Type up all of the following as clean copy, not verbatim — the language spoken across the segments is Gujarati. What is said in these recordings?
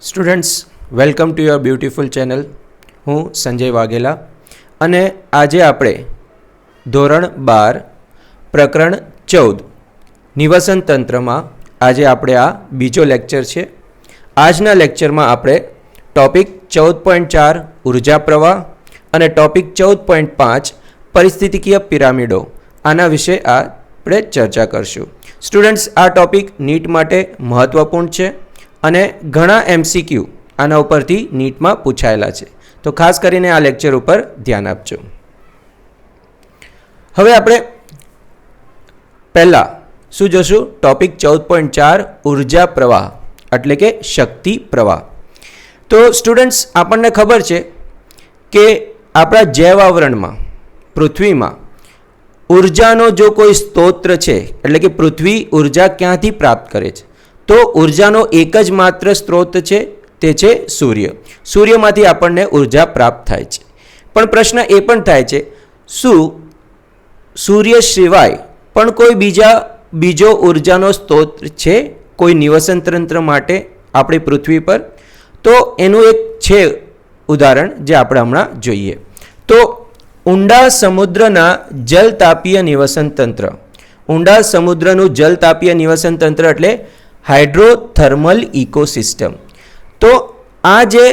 Students, welcome to your beautiful channel. હું સંજય વાઘેલા અને આજે આપણે ધોરણ 12 પ્રકરણ 14 નિવસન તંત્રમાં આજે આપણે આ બીજો લેક્ચર છે. આજના લેક્ચરમાં આપણે ટોપિક 14.4 ઉર્જા પ્રવાહ અને ટોપિક 14.5 પરિસ્થિતિકીય પિરામિડો આના વિશે આપણે ચર્ચા કરશું. સ્ટુડન્ટ્સ, આ ટોપિક નીટ માટે મહત્ત્વપૂર્ણ છે અને ઘણા MCQ આના ઉપરથી નીટમાં પૂછાયેલા છે, તો ખાસ કરીને આ લેક્ચર ઉપર ધ્યાન આપજો. હવે આપણે પહેલાં શું જોશું? ટોપિક 14.4 ઉર્જા પ્રવાહ એટલે કે શક્તિ પ્રવાહ. તો સ્ટુડન્ટ્સ, આપણને ખબર છે કે આપણા જૈવ આવરણમાં પૃથ્વીમાં ઉર્જાનો જો કોઈ સ્ત્રોત છે, એટલે કે પૃથ્વી ઉર્જા ક્યાંથી પ્રાપ્ત કરે છે, તો ઉર્જાનો એક જ માત્ર સ્ત્રોત છે, તે છે સૂર્ય. સૂર્યમાંથી આપણને ઉર્જા પ્રાપ્ત થાય છે. પણ પ્રશ્ન એ પણ થાય છે, શું સૂર્ય સિવાય પણ કોઈ બીજો ઉર્જાનો સ્ત્રોત છે કોઈ નિવસન તંત્ર માટે આપણી પૃથ્વી પર? તો એનું એક છે ઉદાહરણ જે આપણે હમણાં જોઈએ. તો ઊંડા સમુદ્રના જલતાપીય નિવસન તંત્ર. ઊંડા સમુદ્રનું જલતાપીય નિવસન તંત્ર એટલે હાઇડ્રોથર્મલ ઇકોસિસ્ટમ. તો આ જે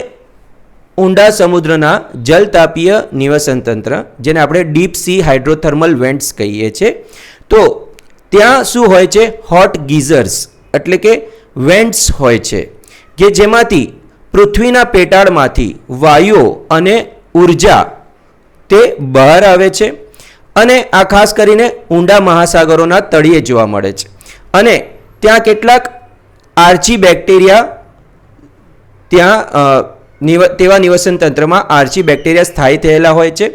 ઊંડા સમુદ્રના જલતાપીય નિવસન તંત્ર, જેને આપણે ડીપ સી હાઇડ્રોથર્મલ વેન્ટ્સ કહીએ છીએ, તો ત્યાં શું હોય છે? હોટ ગીઝર્સ એટલે કે વેન્ટ્સ હોય છે કે જેમાંથી પૃથ્વીના પેટાળમાંથી વાયુઓ અને ઉર્જા તે બહાર આવે છે અને આ ખાસ કરીને ઊંડા મહાસાગરોના તળિયે જોવા મળે છે. અને ત્યાં કેટલાક આર્ચી બેક્ટેરિયા તેવા નિવસન તંત્રમાં આર્ચી બેક્ટેરિયા સ્થાયી થયેલા હોય છે.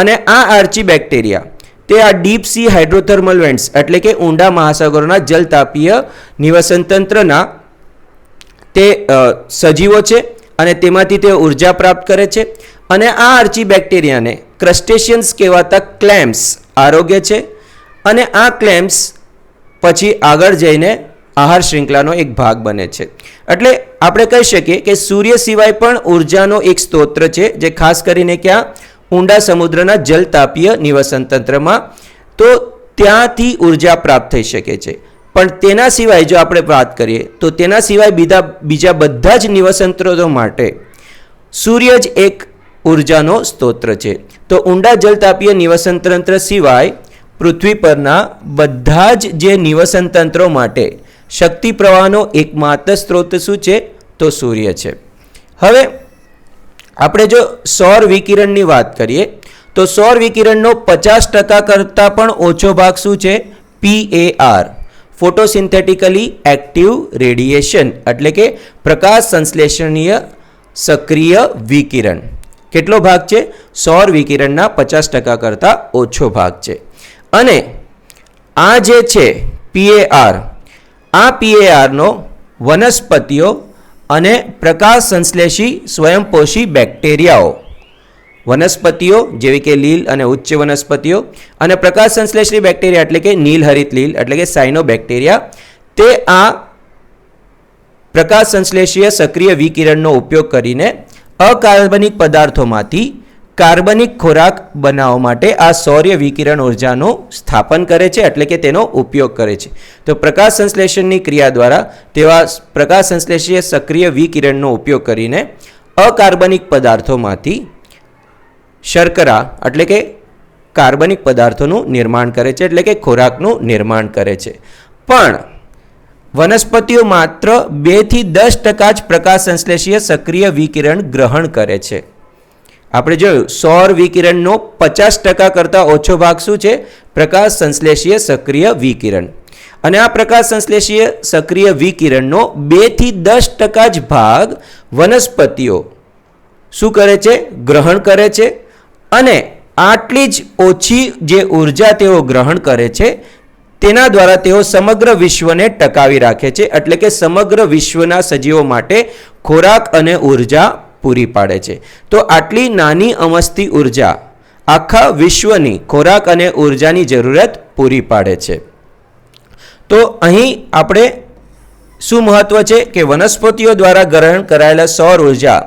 અને આ આર્ચી બેક્ટેરિયા તે આ ડીપ સી હાઇડ્રોથર્મલ વેન્ટ્સ એટલે કે ઊંડા મહાસાગરોના જલતાપીય નિવસન તંત્રના તે સજીવો છે અને તેમાંથી તે ઉર્જા પ્રાપ્ત કરે છે. અને આ આર્ચી બેક્ટેરિયાને ક્રસ્ટેશિયન્સ કહેવાતા ક્લેમ્સ આરોગ્ય છે. અને આ ક્લેમ્સ પછી આગળ જઈને આહાર શૃંખલાનો એક ભાગ બને છે. એટલે આપણે કહી શકીએ કે સૂર્ય સિવાય પણ ઉર્જાનો એક સ્ત્રોત છે, જે ખાસ કરીને ક્યાં? ઊંડા સમુદ્રના જલતાપીય નિવસન તંત્રમાં. તો ત્યાંથી ઉર્જા પ્રાપ્ત થઈ શકે છે. પણ તેના સિવાય જો આપણે વાત કરીએ તો તેના સિવાય બીજા બધા જ નિવસન તંત્રો માટે સૂર્ય જ એક ઉર્જાનો સ્ત્રોત છે. તો ઊંડા જલતાપીય નિવસન તંત્ર સિવાય પૃથ્વી પરના બધા જ જે નિવસન તંત્રો માટે શક્તિ પ્રવાહનો એકમાત્ર સ્ત્રોત શું છે? તો સૂર્ય છે. હવે આપણે જો સૌર વિકિરણની વાત કરીએ તો સૌર વિકિરણનો 50% કરતાં પણ ઓછો ભાગ શું છે? PAR, ફોટોસિન્થેટિકલી એક્ટિવ રેડિયેશન એટલે કે પ્રકાશ સંશ્લેષણીય સક્રિય વિકિરણ. કેટલો ભાગ છે? સૌર વિકિરણના 50% કરતાં ઓછો ભાગ છે. અને આ જે છે PAR, આ PARનો વનસ્પતિઓ અને પ્રકાશ સંશ્લેષી સ્વયંપોષી બેક્ટેરિયાઓ, વનસ્પતિઓ જેવી કે લીલ અને ઉચ્ચ વનસ્પતિઓ અને પ્રકાશ સંશ્લેષી બેક્ટેરિયા એટલે કે નીલહરિત લીલ એટલે કે સાયનોબેક્ટેરિયા, તે આ પ્રકાશ સંશ્લેષીય સક્રિય વિકિરણનો ઉપયોગ કરીને અકાર્બનિક પદાર્થોમાંથી કાર્બનિક ખોરાક બનાવવા માટે આ સૌર્ય વિકિરણ ઉર્જાનું સ્થાપન કરે છે, એટલે કે તેનો ઉપયોગ કરે છે. તો પ્રકાશ સંશ્લેષણની ક્રિયા દ્વારા તેવા પ્રકાશ સંશ્લેષીય સક્રિય વિકિરણનો ઉપયોગ કરીને અકાર્બનિક પદાર્થોમાંથી શર્કરા એટલે કે કાર્બનિક પદાર્થોનું નિર્માણ કરે છે, એટલે કે ખોરાકનું નિર્માણ કરે છે. પણ વનસ્પતિઓ માત્ર 2 થી 10% જ પ્રકાશ સંશ્લેષીય સક્રિય વિકિરણ ગ્રહણ કરે છે. આપણે જોયું સૌર વિકિરણનો 50% કરતાં ઓછો ભાગ શું છે? પ્રકાશ સંશ્લેષીય સક્રિય વિકિરણ. અને આ પ્રકાશ સંશ્લેષીય સક્રિય વિકિરણનો 2 થી 10% જ ભાગ વનસ્પતિઓ શું કરે છે? ગ્રહણ કરે છે. અને આટલી જ ઓછી જે ઉર્જા તેઓ ગ્રહણ કરે છે તેના દ્વારા તેઓ સમગ્ર વિશ્વને ટકાવી રાખે છે, એટલે કે સમગ્ર વિશ્વના સજીવો માટે ખોરાક અને ઉર્જા પૂરી પાડે છે. તો આટલી નાની અમસ્તી ઉર્જા આખા વિશ્વની ખોરાક અને ઉર્જાની જરૂરિયાત પૂરી પાડે છે. તો અહીં આપણે શું મહત્વ છે કે વનસ્પતિઓ દ્વારા ગ્રહણ કરાયેલા સૌર ઉર્જા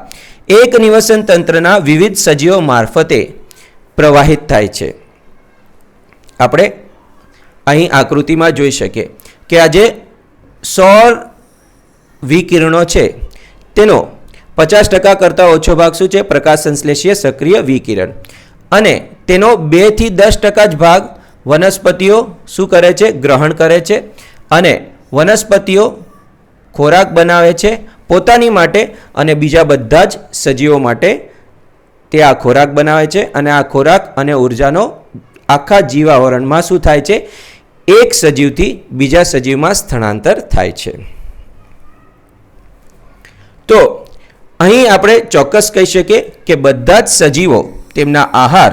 એક નિવસન તંત્રના વિવિધ સજીવો મારફતે પ્રવાહિત થાય છે. આપણે અહીં આકૃતિમાં જોઈ શકીએ કે આ જે સૌર વિકિરણો છે તેનો 50% કરતાં ઓછો ભાગ શું છે? પ્રકાશ સંશ્લેષીય સક્રિય વિકિરણ. અને તેનો 2 થી 10% જ ભાગ વનસ્પતિઓ શું કરે છે? ગ્રહણ કરે છે. અને વનસ્પતિઓ ખોરાક બનાવે છે પોતાની માટે અને બીજા બધા જ સજીવો માટે. તે આ ખોરાક બનાવે છે અને આ ખોરાક અને ઉર્જાનો આખા જીવાવરણમાં શું થાય છે? એક સજીવથી બીજા સજીવમાં સ્થળાંતર થાય છે. તો અહીં આપણે ચોક્કસ કહી શકીએ કે બધા જ સજીવો તેમના આહાર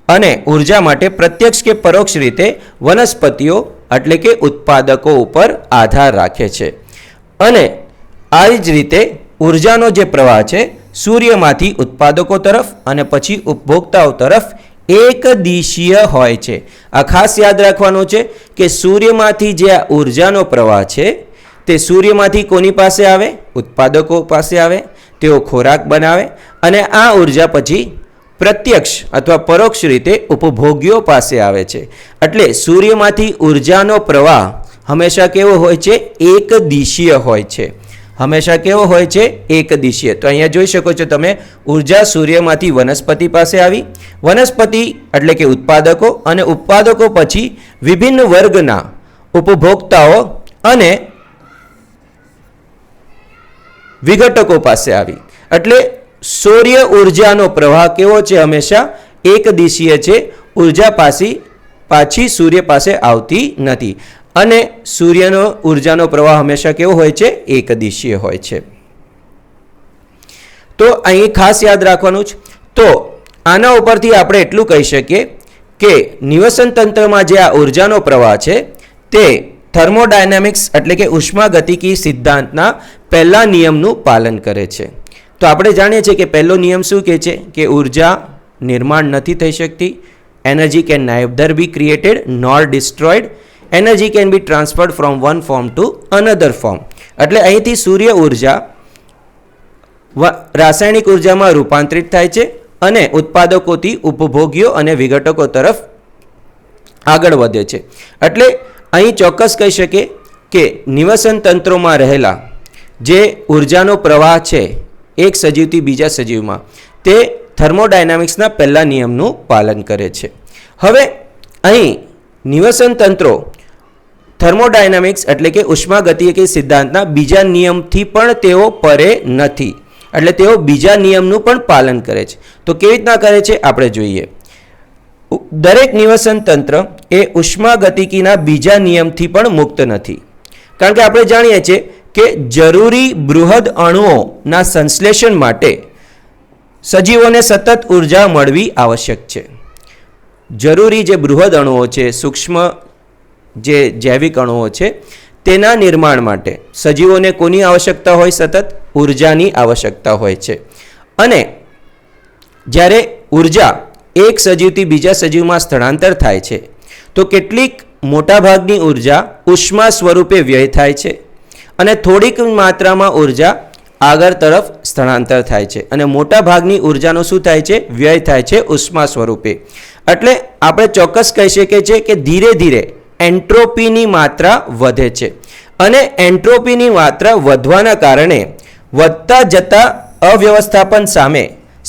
અને ઉર્જા માટે પ્રત્યક્ષ કે પરોક્ષ રીતે વનસ્પતિઓ એટલે કે ઉત્પાદકો ઉપર આધાર રાખે છે. અને આ જ રીતે ઉર્જાનો જે પ્રવાહ છે સૂર્યમાંથી ઉત્પાદકો તરફ અને પછી ઉપભોક્તાઓ તરફ એક દિશીય હોય છે. આ ખાસ યાદ રાખવાનું છે કે સૂર્યમાંથી જે આ ઉર્જાનો પ્રવાહ છે તે સૂર્યમાંથી કોની પાસે આવે? ઉત્પાદકો પાસે આવે. તેઓ ખોરાક બનાવે અને આ ઉર્જા પછી પ્રત્યક્ષ અથવા પરોક્ષ રીતે ઉપભોગ્યો પાસે આવે છે. એટલે સૂર્યમાંથી ઉર્જાનો પ્રવાહ હંમેશા કેવો હોય છે? એક દિશીય હોય છે. હંમેશા કેવો હોય છે? એક દિશીય. તો અહીંયા જોઈ શકો છો તમે, ઉર્જા સૂર્યમાંથી વનસ્પતિ પાસે આવી, વનસ્પતિ એટલે કે ઉત્પાદકો, અને ઉત્પાદકો પછી વિભિન્ન વર્ગના ઉપભોક્તાઓ અને વિઘટકો પાસે આવી. એટલે સૂર્ય ઉર્જાનો પ્રવાહ કેવો છે? હંમેશા એક દિશીય છે. ઉર્જા પાછી સૂર્ય પાસે આવતી નથી. અને સૂર્યનો ઉર્જાનો પ્રવાહ હંમેશા કેવો હોય છે? એક દિશીય હોય છે. તો અહીં ખાસ યાદ રાખવાનું છે. તો આના ઉપરથી આપણે એટલું કહી શકીએ કે નિવસન તંત્રમાં જે આ ઉર્જાનો પ્રવાહ છે તે થર્મોડાયનેમિક્સ એટલે કે ઉષ્માગતિકી સિદ્ધાંતના પહેલા નિયમનું પાલન કરે છે. તો આપણે જાણીએ છીએ કે પહેલો નિયમ શું કહે છે? કે ઉર્જા નિર્માણ નથી થઈ શકતી. Energy can neither be created nor destroyed. Energy can be transferred from one form to another form. એટલે અહીંથી સૂર્ય ઉર્જા રાસાયણિક ઉર્જામાં રૂપાંતરિત થાય છે અને ઉત્પાદકોથી ઉપભોગ્યો અને વિઘટકો તરફ આગળ વધે છે. એટલે અહીં ચોક્કસ કહી શકીએ કે નિવસન તંત્રોમાં રહેલા જે ઉર્જાનો પ્રવાહ છે એક સજીવથી બીજા સજીવમાં, તે થર્મોડાયનામિક્સના પહેલા નિયમનું પાલન કરે છે. હવે અહીં નિવસન તંત્રો થર્મોડાયનામિક્સ એટલે કે ઉષ્માગતિકી સિદ્ધાંતના બીજા નિયમથી પણ તેઓ પરે નથી. એટલે તેઓ બીજા નિયમનું પણ પાલન કરે છે. તો કેવી રીતના કરે છે આપણે જોઈએ. દરેક નિવસન તંત્ર એ ઉષ્માગતિકીના બીજા નિયમથી પણ મુક્ત નથી. કારણ કે આપણે જાણીએ છીએ કે જરૂરી બૃહદ અણુઓના સંશ્લેષણ માટે સજીવોને સતત ઉર્જા મળવી આવશ્યક છે. જરૂરી જે બૃહદ અણુઓ છે, સૂક્ષ્મ જે જૈવિક અણુઓ છે, તેના નિર્માણ માટે સજીવોને કોની આવશ્યકતા હોય? સતત ઉર્જાની આવશ્યકતા હોય છે. અને જ્યારે ઉર્જા એક સજીવથી બીજા સજીવમાં સ્થળાંતર થાય છે તો કેટલીક મોટાભાગની ઉર્જા ઉષ્મા સ્વરૂપે વ્યય થાય છે અને થોડીક માત્રામાં ઉર્જા આગળ તરફ સ્થળાંતર થાય છે અને મોટાભાગની ઉર્જાનો શું થાય છે? વ્યય થાય છે ઉષ્મા સ્વરૂપે. એટલે આપણે ચોક્કસ કહી શકીએ છીએ કે ધીરે ધીરે એન્ટ્રોપીની માત્રા વધે છે અને એન્ટ્રોપીની માત્રા વધવાના કારણે વધતા જતા અવ્યવસ્થાપન સામે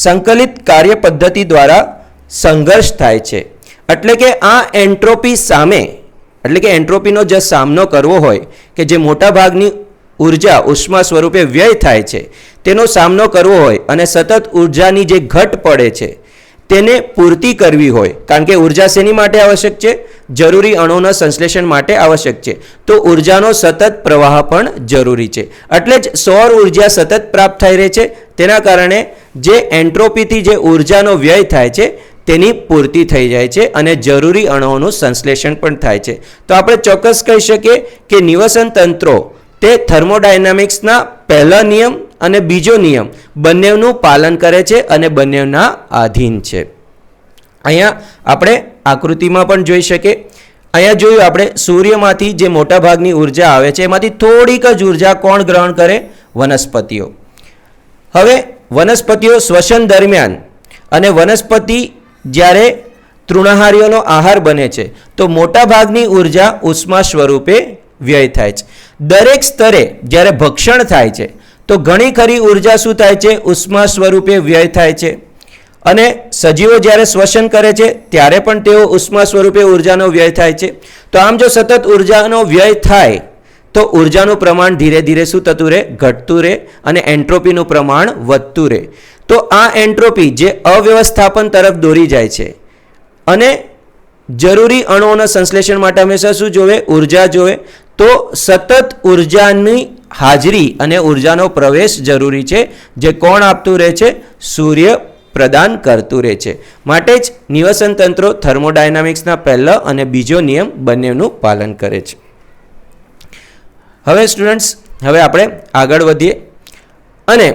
સંકલિત કાર્ય પદ્ધતિ દ્વારા સંઘર્ષ થાય છે. એટલે કે આ એન્ટ્રોપી સામે, એટલે કે એન્ટ્રોપીનો જે સામનો કરવો હોય કે જે મોટાભાગની ઉર્જા ઉષ્મા સ્વરૂપે વ્યય થાય છે તેનો સામનો કરવો હોય અને સતત ઉર્જાની જે ઘટ પડે છે તેને પૂર્તિ કરવી હોય, કારણ કે ઉર્જા શેની માટે આવશ્યક છે? જરૂરી અણુઓના સંશ્લેષણ માટે આવશ્યક છે. તો ઉર્જાનો સતત પ્રવાહ પણ જરૂરી છે. એટલે જ સૌર ઉર્જા સતત પ્રાપ્ત થઈ રહી છે. તેના કારણે જે એન્ટ્રોપીથી જે ઉર્જાનો વ્યય થાય છે તેની પૂર્તિ થઈ જાય છે અને જરૂરી અણુઓનું સંશ્લેષણ પણ થાય છે. તો આપણે ચોક્કસ કહી શકીએ કે નિવસન તંત્રો તે થર્મોડાયનામિક્સના પહેલા નિયમ અને બીજો નિયમ બંનેનું પાલન કરે છે અને બંનેના આધીન છે. અહીંયા આપણે આકૃતિમાં પણ જોઈ શકીએ. અહીંયા જોયું આપણે સૂર્યમાંથી જે મોટા ભાગની ઉર્જા આવે છે એમાંથી થોડીક જ ઉર્જા કોણ ગ્રહણ કરે? વનસ્પતિઓ. હવે વનસ્પતિઓ શ્વસન દરમિયાન અને વનસ્પતિ જ્યારે તૃણાહારીઓનો આહાર બને છે તો મોટા ભાગની ઉર્જા ઉષ્મા સ્વરૂપે વ્યય થાય છે. દરેક સ્તરે જ્યારે ભક્ષણ થાય છે તો ઘણી ખરી ઉર્જા શું થાય છે? ઉષ્મા સ્વરૂપે વ્યય થાય છે. અને સજીવો જ્યારે શ્વસન કરે છે ત્યારે પણ તેઓ ઉષ્મા સ્વરૂપે ઉર્જાનો વ્યય થાય છે. તો આમ જો સતત ઉર્જાનો વ્યય થાય તો ઉર્જાનું પ્રમાણ ધીરે ધીરે શું થતું રહે? ઘટતું રહે અને એન્ટ્રોપીનું પ્રમાણ વધતું રહે. તો આ એન્ટ્રોપી જે અવ્યવસ્થાપન તરફ દોરી જાય છે અને જરૂરી અણુઓના સંશ્લેષણ માટે હંમેશા શું જોવે? ઉર્જા જોવે. તો સતત ઉર્જાની હાજરી અને ઉર્જાનો પ્રવેશ જરૂરી છે, જે કોણ આપતું રહે છે? સૂર્ય પ્રદાન કરતું રહે છે. માટે જ નિવસન તંત્રો થર્મોડાયનામિક્સના પહેલો અને બીજો નિયમ બંનેનું પાલન કરે છે. હવે સ્ટુડન્ટ્સ, હવે આપણે આગળ વધીએ અને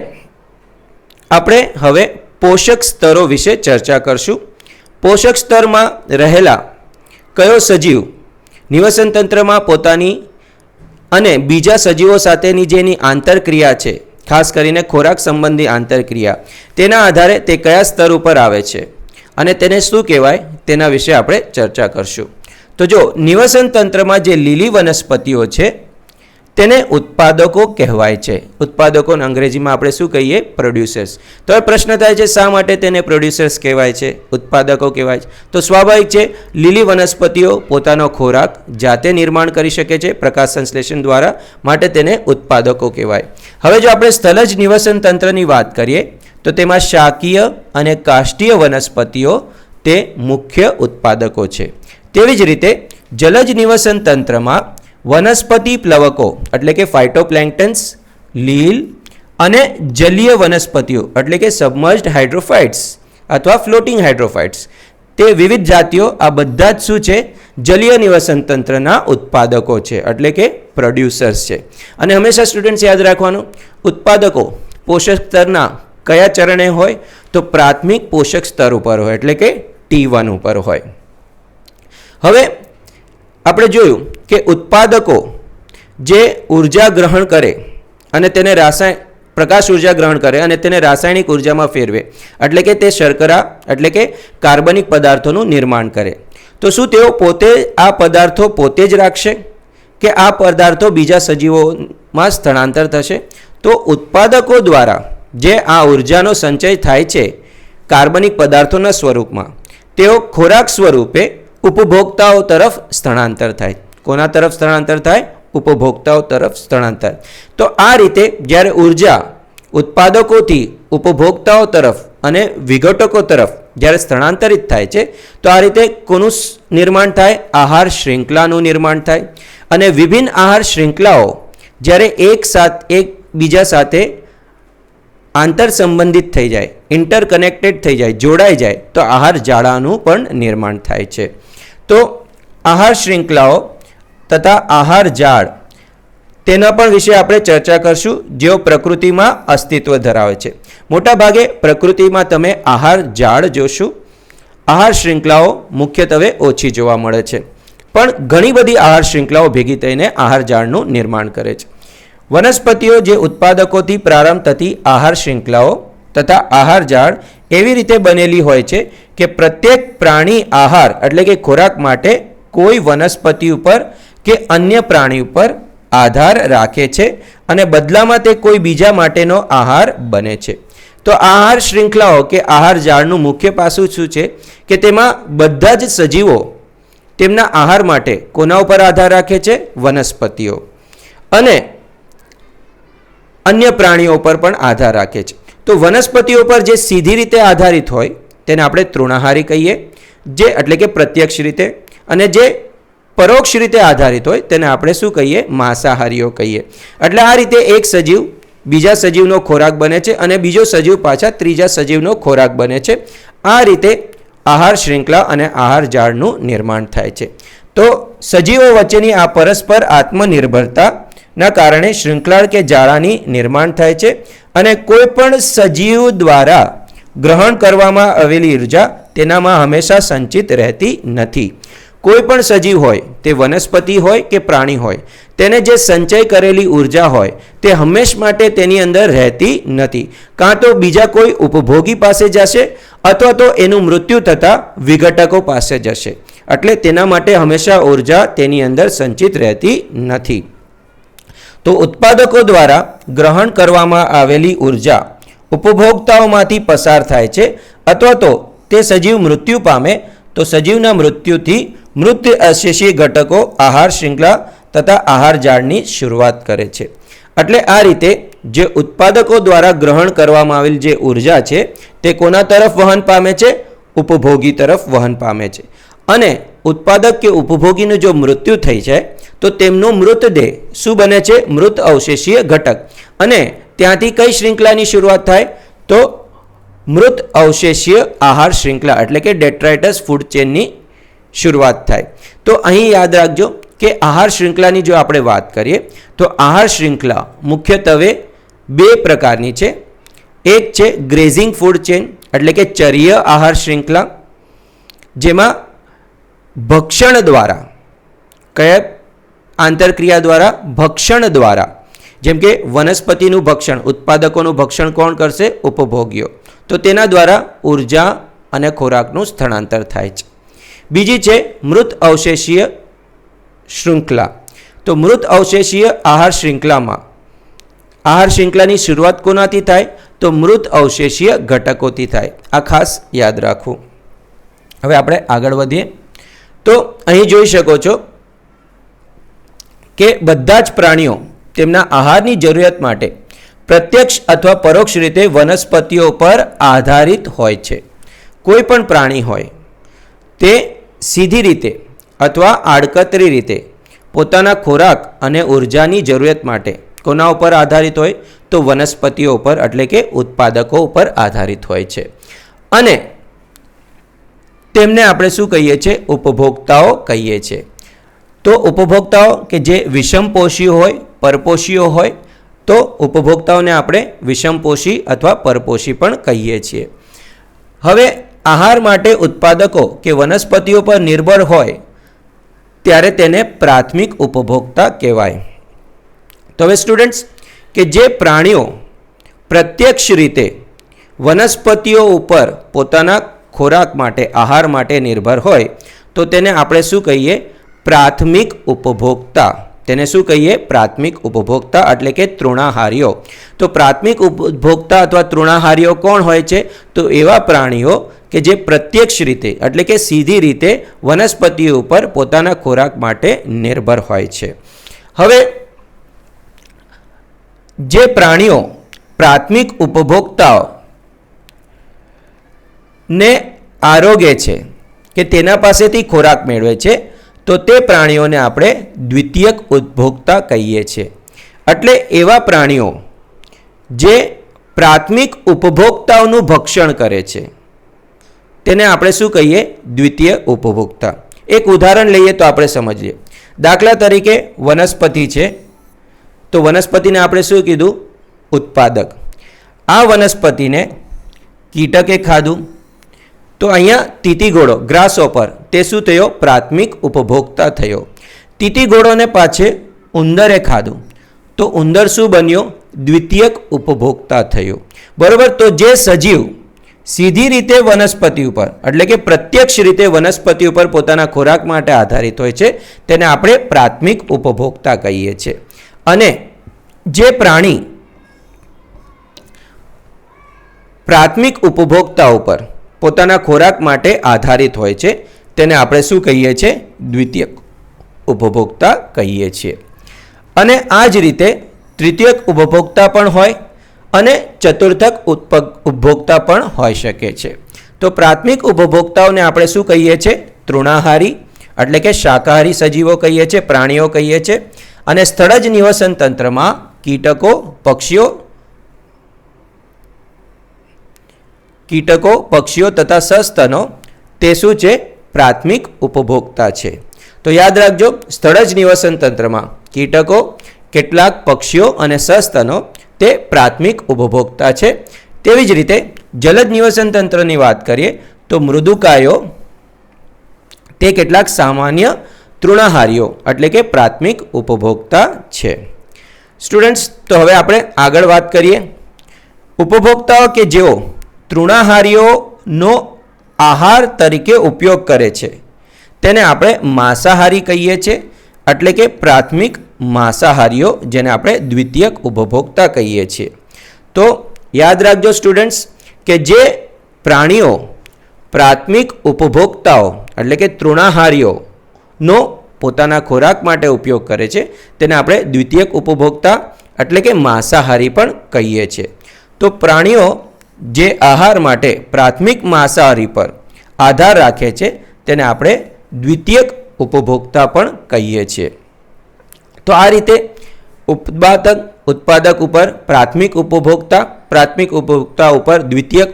આપણે હવે પોષક સ્તરો વિશે ચર્ચા કરશું. પોષક સ્તરમાં રહેલા કયો સજીવ નિવસન તંત્રમાં પોતાની અને બીજા સજીવો સાથેની જેની આંતરક્રિયા છે, ખાસ કરીને ખોરાક સંબંધી આંતરક્રિયા, તેના આધારે તે કયા સ્તર ઉપર આવે છે અને તેને શું કહેવાય તેના વિશે આપણે ચર્ચા કરશું. તો જો નિવસન તંત્રમાં જે લીલી વનસ્પતિઓ છે તેને ઉત્પાદકો કહેવાય છે. ઉત્પાદકોને અંગ્રેજીમાં આપણે શું કહીએ? પ્રોડ્યુસર્સ. તો હવે પ્રશ્ન થાય છે શા માટે તેને પ્રોડ્યુસર્સ કહેવાય છે, ઉત્પાદકો કહેવાય છે? તો સ્વાભાવિક છે, લીલી વનસ્પતિઓ પોતાનો ખોરાક જાતે નિર્માણ કરી શકે છે પ્રકાશ સંશ્લેષણ દ્વારા, માટે તેને ઉત્પાદકો કહેવાય. હવે જો આપણે સ્થલજ નિવસન તંત્રની વાત કરીએ તો તેમાં શાકીય અને કાષ્ટીય વનસ્પતિઓ તે મુખ્ય ઉત્પાદકો છે. તેવી જ રીતે જલજ નિવસન તંત્રમાં વનસ્પતિ પ્લવકો એટલે કે ફાઇટોપ્લેન્ક્ટન્સ, લીલ અને જલીય વનસ્પતિઓ એટલે કે સબમર્જ્ડ હાઇડ્રોફાઇટ્સ અથવા ફ્લોટિંગ હાઇડ્રોફાઇટ્સ, તે વિવિધ જાતિઓ આ બધા જ શું છે? જલીય નિવસન તંત્રના ઉત્પાદકો છે એટલે કે પ્રોડ્યુસર્સ છે. અને હંમેશા સ્ટુડન્ટ્સ યાદ રાખવાનું, ઉત્પાદકો પોષક સ્તરના કયા ચરણે હોય? તો પ્રાથમિક પોષક સ્તર ઉપર હોય એટલે કે T1 ઉપર હોય. હવે આપણે જોયું કે ઉત્પાદકો જે ઉર્જા ગ્રહણ કરે અને તેને પ્રકાશ ઉર્જા ગ્રહણ કરે અને તેને રાસાયણિક ઉર્જામાં ફેરવે એટલે કે તે શર્કરા એટલે કે કાર્બનિક પદાર્થોનું નિર્માણ કરે. તો શું તેઓ પોતે આ પદાર્થો પોતે જ રાખશે કે આ પદાર્થો બીજા સજીવોમાં સ્થળાંતર થશે? તો ઉત્પાદકો દ્વારા જે આ ઉર્જાનો સંચય થાય છે કાર્બનિક પદાર્થોના સ્વરૂપમાં, તેઓ ખોરાક સ્વરૂપે ઉપભોક્તાઓ તરફ સ્થળાંતર થાય. કોના તરફ સ્થળાંતર થાય? ઉપભોક્તાઓ તરફ સ્થળાંતર. તો આ રીતે જ્યારે ઉર્જા ઉત્પાદકોથી ઉપભોક્તાઓ તરફ અને વિઘટકો તરફ જ્યારે સ્થળાંતરિત થાય છે તો આ રીતે કોનું નિર્માણ થાય? આહાર શૃંખલાનું નિર્માણ થાય. અને વિભિન્ન આહાર શૃંખલાઓ જ્યારે એકબીજા સાથે આંતર સંબંધિત થઈ જાય, ઇન્ટરકનેક્ટેડ થઈ જાય, જોડાઈ જાય તો આહાર જાળાનું પણ નિર્માણ થાય છે. તો આહાર શૃંખલાઓ તથા આહાર જાળ તેના પણ વિશે આપણે ચર્ચા કરશું, જેઓ પ્રકૃતિમાં અસ્તિત્વ ધરાવે છે. મોટા ભાગે પ્રકૃતિમાં તમે આહાર જાળ જોશો, આહાર શૃંખલાઓ મુખ્યત્વે ઓછી જોવા મળે છે, પણ ઘણી બધી આહાર શૃંખલાઓ ભેગી થઈને આહાર જાળનું નિર્માણ કરે છે. વનસ્પતિઓ જે ઉત્પાદકોથી પ્રારંભ થતી આહાર શૃંખલાઓ તથા આહાર જાળ એવી રીતે બનેલી હોય છે કે પ્રત્યેક પ્રાણી આહાર એટલે કે ખોરાક માટે કોઈ વનસ્પતિ ઉપર કે અન્ય પ્રાણી ઉપર આધાર રાખે છે અને બદલામાં તે કોઈ બીજા માટેનો આહાર બને છે. તો આહાર શૃંખલાઓ કે આહાર જાળનું મુખ્ય પાસું શું છે કે તેમાં બધા જ સજીવો તેમના આહાર માટે કોના ઉપર આધાર રાખે છે? વનસ્પતિઓ અને અન્ય પ્રાણીઓ પર પણ આધાર રાખે છે. તો વનસ્પતિઓ પર જે સીધી રીતે આધારિત હોય તેને આપણે તૃણાહારી કહીએ, જે એટલે કે પ્રત્યક્ષ રીતે, અને જે પરોક્ષ રીતે આધારિત હોય તેને આપણે શું કહીએ? માંસાહારીઓ કહીએ. એટલે આ રીતે એક સજીવ બીજા સજીવનો ખોરાક બને છે અને બીજો સજીવ પાછા ત્રીજા સજીવનો ખોરાક બને છે. આ રીતે આહાર શૃંખલા અને આહાર જાળનું નિર્માણ થાય છે. તો સજીવો વચ્ચેની આ પરસ્પર આત્મનિર્ભરતાના કારણે શૃંખલા કે જાળાની નિર્માણ થાય છે અને કોઈ પણ સજીવ દ્વારા ગ્રહણ કરવામાં આવેલી ઉર્જા તેનામાં હંમેશા સંચિત રહેતી નથી. કોઈ પણ સજીવ હોય, તે વનસ્પતિ હોય કે પ્રાણી હોય, તેને જે સંચય કરેલી ઉર્જા હોય તે હંમેશ માટે તેની અંદર રહેતી નથી. કાં તો બીજા કોઈ ઉપભોગી પાસે જશે અથવા તો એનું મૃત્યુ થતાં વિઘટકો પાસે જશે. એટલે તેના માટે હંમેશા ઉર્જા તેની અંદર સંચિત રહેતી નથી. તો ઉત્પાદકો દ્વારા ગ્રહણ કરવામાં આવેલી ઉર્જા ઉપભોક્તાઓમાંથી પસાર થાય છે અથવા તો તે સજીવ મૃત્યુ પામે તો સજીવના મૃત્યુથી મૃત અવશેષી ઘટકો આહાર શૃંખલા તથા આહાર જાળની શરૂઆત કરે છે. એટલે આ રીતે જે ઉત્પાદકો દ્વારા ગ્રહણ કરવામાં આવેલી જે ઉર્જા છે તે કોના તરફ વહન પામે છે? ઉપભોગી તરફ વહન પામે છે. અને ઉત્પાદક કે ઉપભોગીનું જો મૃત્યુ થઈ જાય તો તેમનો મૃતદેહ શું બને છે? મૃત અવશેષીય ઘટક. અને ત્યાંથી કઈ શૃંખલાની શરૂઆત થાય? તો મૃત અવશેષીય આહાર શૃંખલા એટલે કે ડેટ્રાઇટસ ફૂડ ચેનની શરૂઆત થાય. તો અહીં યાદ રાખજો કે આહાર શૃંખલાની જો આપણે વાત કરીએ તો આહાર શૃંખલા મુખ્યત્વે બે પ્રકારની છે. એક છે ગ્રેઝિંગ ફૂડ ચેન એટલે કે ચરીય આહાર શૃંખલા, જેમાં ભક્ષણ દ્વારા, કયા આંતરક્રિયા દ્વારા? ભક્ષણ દ્વારા. જેમ કે વનસ્પતિનું ભક્ષણ, ઉત્પાદકોનું ભક્ષણ કોણ કરશે? ઉપભોગીઓ. તો તેના દ્વારા ઉર્જા અને ખોરાકનું સ્થળાંતર થાય છે. બીજી છે મૃત અવશેષીય શૃંખલા. તો મૃત અવશેષીય આહાર શૃંખલામાં આહાર શૃંખલાની શરૂઆત કોનાથી થાય? તો મૃત અવશેષીય ઘટકોથી થાય. આ ખાસ યાદ રાખવું. હવે આપણે આગળ વધીએ તો અહીં જોઈ શકો છો કે બધા જ પ્રાણીઓ તેમના આહારની જરૂરિયાત માટે પ્રત્યક્ષ અથવા પરોક્ષ રીતે વનસ્પતિઓ પર આધારિત હોય છે. કોઈ પણ પ્રાણી હોય તે સીધી રીતે અથવા આડકતરી રીતે પોતાના ખોરાક અને ઉર્જાની જરૂરિયાત માટે કોના ઉપર આધારિત હોય? તો વનસ્પતિઓ ઉપર એટલે કે ઉત્પાદકો ઉપર આધારિત હોય છે. અને તેમને આપણે શું કહીએ છીએ? ઉપભોક્તાઓ કહીએ છીએ. તો ઉપભોક્તાઓ કે જે વિષમપોષીઓ હોય, પરપોષીઓ હોય, તો ઉપભોક્તાઓને આપણે વિષમપોષી અથવા પરપોષી પણ કહીએ છીએ. હવે આહાર માટે ઉત્પાદકો કે વનસ્પતિઓ પર નિર્ભર હોય ત્યારે તેને પ્રાથમિક ઉપભોક્તા કહેવાય. તો હવે સ્ટુડન્ટ્સ, કે જે પ્રાણીઓ પ્રત્યક્ષ રીતે વનસ્પતિઓ ઉપર પોતાના ખોરાક માટે, આહાર માટે નિર્ભર હોય તો તેને આપણે શું કહીએ? પ્રાથમિક ઉપભોક્તા. તેને શું કહીએ? પ્રાથમિક ઉપભોક્તા એટલે કે તૃણાહારીઓ. તો પ્રાથમિક ઉપભોક્તા અથવા તૃણાહારીઓ કોણ હોય છે? તો એવા પ્રાણીઓ કે જે પ્રત્યક્ષ રીતે એટલે કે સીધી રીતે વનસ્પતિઓ ઉપર પોતાના ખોરાક માટે નિર્ભર હોય છે. હવે જે પ્રાણીઓ પ્રાથમિક ઉપભોક્તાઓ ને આરોગે છે કે તેના પાસેથી ખોરાક મેળવે છે તો તે પ્રાણીઓને આપણે દ્વિતીયક ઉપભોક્તા કહીએ છીએ. એટલે એવા પ્રાણીઓ જે પ્રાથમિક ઉપભોક્તાઓનું ભક્ષણ કરે છે તેને આપણે શું કહીએ? દ્વિતીય ઉપભોક્તા. એક ઉદાહરણ લઈએ તો આપણે સમજીએ. દાખલા તરીકે વનસ્પતિ છે તો વનસ્પતિને આપણે શું કીધું? ઉત્પાદક. આ વનસ્પતિને કીટકે ખાધું તો અહીંયા તીતીઘોડો, ગ્રાસહોપર, તે શું થયો? પ્રાથમિક ઉપભોક્તા થયો. તીતીઘોડોને પાછે ઉંદરે ખાધું તો ઉંદર શું બન્યો? દ્વિતીયક ઉપભોક્તા થયો. બરાબર. તો જે સજીવ સીધી રીતે વનસ્પતિ ઉપર એટલે કે પ્રત્યક્ષ રીતે વનસ્પતિ ઉપર પોતાના ખોરાક માટે આધારિત હોય છે તેને આપણે પ્રાથમિક ઉપભોક્તા કહીએ છીએ. અને જે પ્રાણી પ્રાથમિક ઉપભોક્તા ઉપર પોતાના ખોરાક માટે આધારિત હોય છે તેને આપણે શું કહીએ છીએ? દ્વિતીયક ઉપભોક્તા કહીએ છીએ. અને આ જ રીતે તૃતીયક ઉપભોક્તા પણ હોય અને ચતુર્થક ઉપભોક્તા પણ હોઈ શકે છે. તો પ્રાથમિક ઉપભોક્તાઓને આપણે શું કહીએ છીએ? તૃણાહારી એટલે કે શાકાહારી સજીવો કહીએ છીએ, પ્રાણીઓ કહીએ છીએ. અને સ્થળજ નિવસન તંત્રમાં કીટકો, પક્ષીઓ તથા સસ્તનો તે શું છે? પ્રાથમિક ઉપભોક્તા છે. તો યાદ રાખજો, સ્થળજ નિવસન તંત્રમાં કીટકો, કેટલાક પક્ષીઓ અને સસ્તનો તે પ્રાથમિક ઉપભોક્તા છે. તેવી જ રીતે જલજ નિવસન તંત્રની વાત કરીએ તો મૃદુકાયો તે કેટલાક સામાન્ય તૃણાહારીઓ એટલે કે પ્રાથમિક ઉપભોક્તા છે. સ્ટુડન્ટ્સ, તો હવે આપણે આગળ વાત કરીએ. ઉપભોક્તાઓ કે જેઓ તૃણાહારીઓનો આહાર તરીકે ઉપયોગ કરે છે તેને આપણે માંસાહારી કહીએ છીએ, એટલે કે પ્રાથમિક માંસાહારીઓ, જેને આપણે દ્વિતીયક ઉપભોક્તા કહીએ છીએ. તો યાદ રાખજો સ્ટુડન્ટ્સ કે જે પ્રાણીઓ પ્રાથમિક ઉપભોક્તાઓ એટલે કે તૃણાહારીઓનો પોતાના ખોરાક માટે ઉપયોગ કરે છે તેને આપણે દ્વિતીયક ઉપભોક્તા એટલે કે માંસાહારી પણ કહીએ છીએ. તો પ્રાણીઓ જે આહાર માટે પ્રાથમિક માંસાહારી પર આધાર રાખે છે તેને આપણે દ્વિતીયક ઉપભોક્તા પણ કહીએ છીએ. તો આ રીતે ઉત્પાદક ઉપર પ્રાથમિક ઉપભોક્તા ઉપર દ્વિતીયક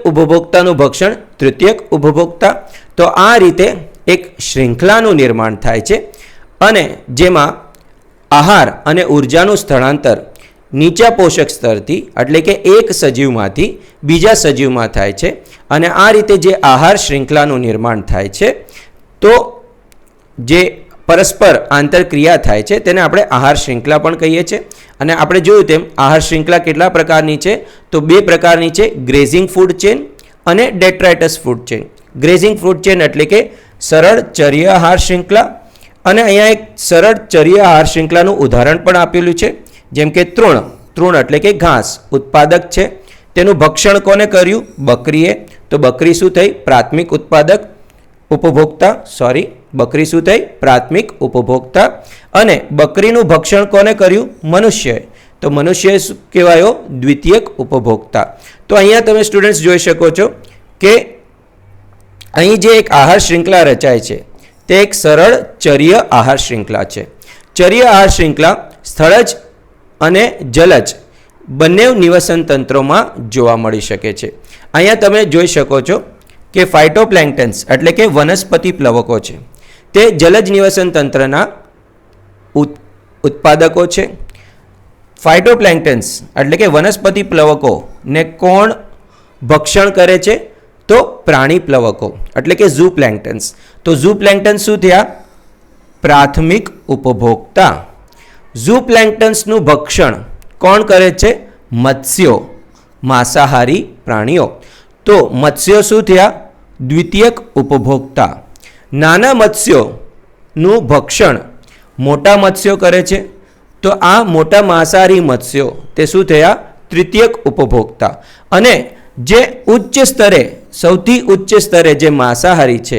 ઉપભોક્તાનું ભક્ષણ તૃતીયક ઉપભોક્તા. તો આ રીતે એક શૃંખલાનું નિર્માણ થાય છે અને જેમાં આહાર અને ઉર્જાનું સ્થળાંતર નીચા પોષક સ્તરથી એટલે કે એક સજીવમાંથી બીજા સજીવમાં થાય છે. અને આ રીતે જે આહાર શૃંખલાનું નિર્માણ થાય છે તો જે પરસ્પર આંતરક્રિયા થાય છે તેને આપણે આહાર શૃંખલા પણ કહીએ છીએ. અને આપણે જોયું તેમ આહાર શૃંખલા કેટલા પ્રકારની છે? તો બે પ્રકારની છે, ગ્રેઝિંગ ફૂડ ચેન અને detritus food chain. Grazing food chain એટલે કે સરળ ચર્ય આહાર શૃંખલા, અને અહીંયા એક સરળ ચર્ય આહાર શૃંખલાનું ઉદાહરણ પણ આપેલું છે, જેમ કે તૃણ એટલે કે ઘાસ ઉત્પાદક છે, તેનું ભક્ષણ કોને કર્યું? બકરીએ. તો બકરી શું થઈ? પ્રાથમિક ઉપભોક્તા. અને બકરીનું ભક્ષણ કોને કર્યું? મનુષ્યએ. તો મનુષ્ય શું કહેવાયો? દ્વિતીયક ઉપભોક્તા. તો અહીંયા તમે સ્ટુડન્ટ્સ જોઈ શકો છો કે અહીં જે એક આહાર શૃંખલા રચાય છે તે એક સરળ ચર્ય આહાર શૃંખલા છે. ચર્ય આહાર શૃંખલા સ્થળજ અને જલજ બંને નિવસન તંત્રોમાં જોવા મળી શકે છે. અહીંયા તમે જોઈ શકો છો કે ફાઇટોપ્લેન્ક્ટન્સ એટલે કે વનસ્પતિ પ્લવકો છે તે જલજ નિવસન તંત્રના ઉત્પાદકો છે. ફાઇટોપ્લેન્ક્ટન્સ એટલે કે વનસ્પતિ પ્લવકોને કોણ ભક્ષણ કરે છે? તો પ્રાણી પ્લવકો એટલે કે ઝૂ પ્લેન્ક્ટન્સ. તો ઝૂ પ્લેન્ક્ટન્સ શું થયા? પ્રાથમિક ઉપભોક્તા. ઝૂ પ્લેન્ક્ટન્સનું ભક્ષણ કોણ કરે છે? મત્સ્યો, માંસાહારી પ્રાણીઓ. તો મત્સ્યો શું થયા? દ્વિતીયક ઉપભોક્તા. નાના મત્સ્યોનું ભક્ષણ મોટા મત્સ્યો કરે છે. તો આ મોટા માંસાહારી મત્સ્યો તે શું થયા? તૃતીયક ઉપભોક્તા. અને જે સૌથી ઉચ્ચ સ્તરે જે માંસાહારી છે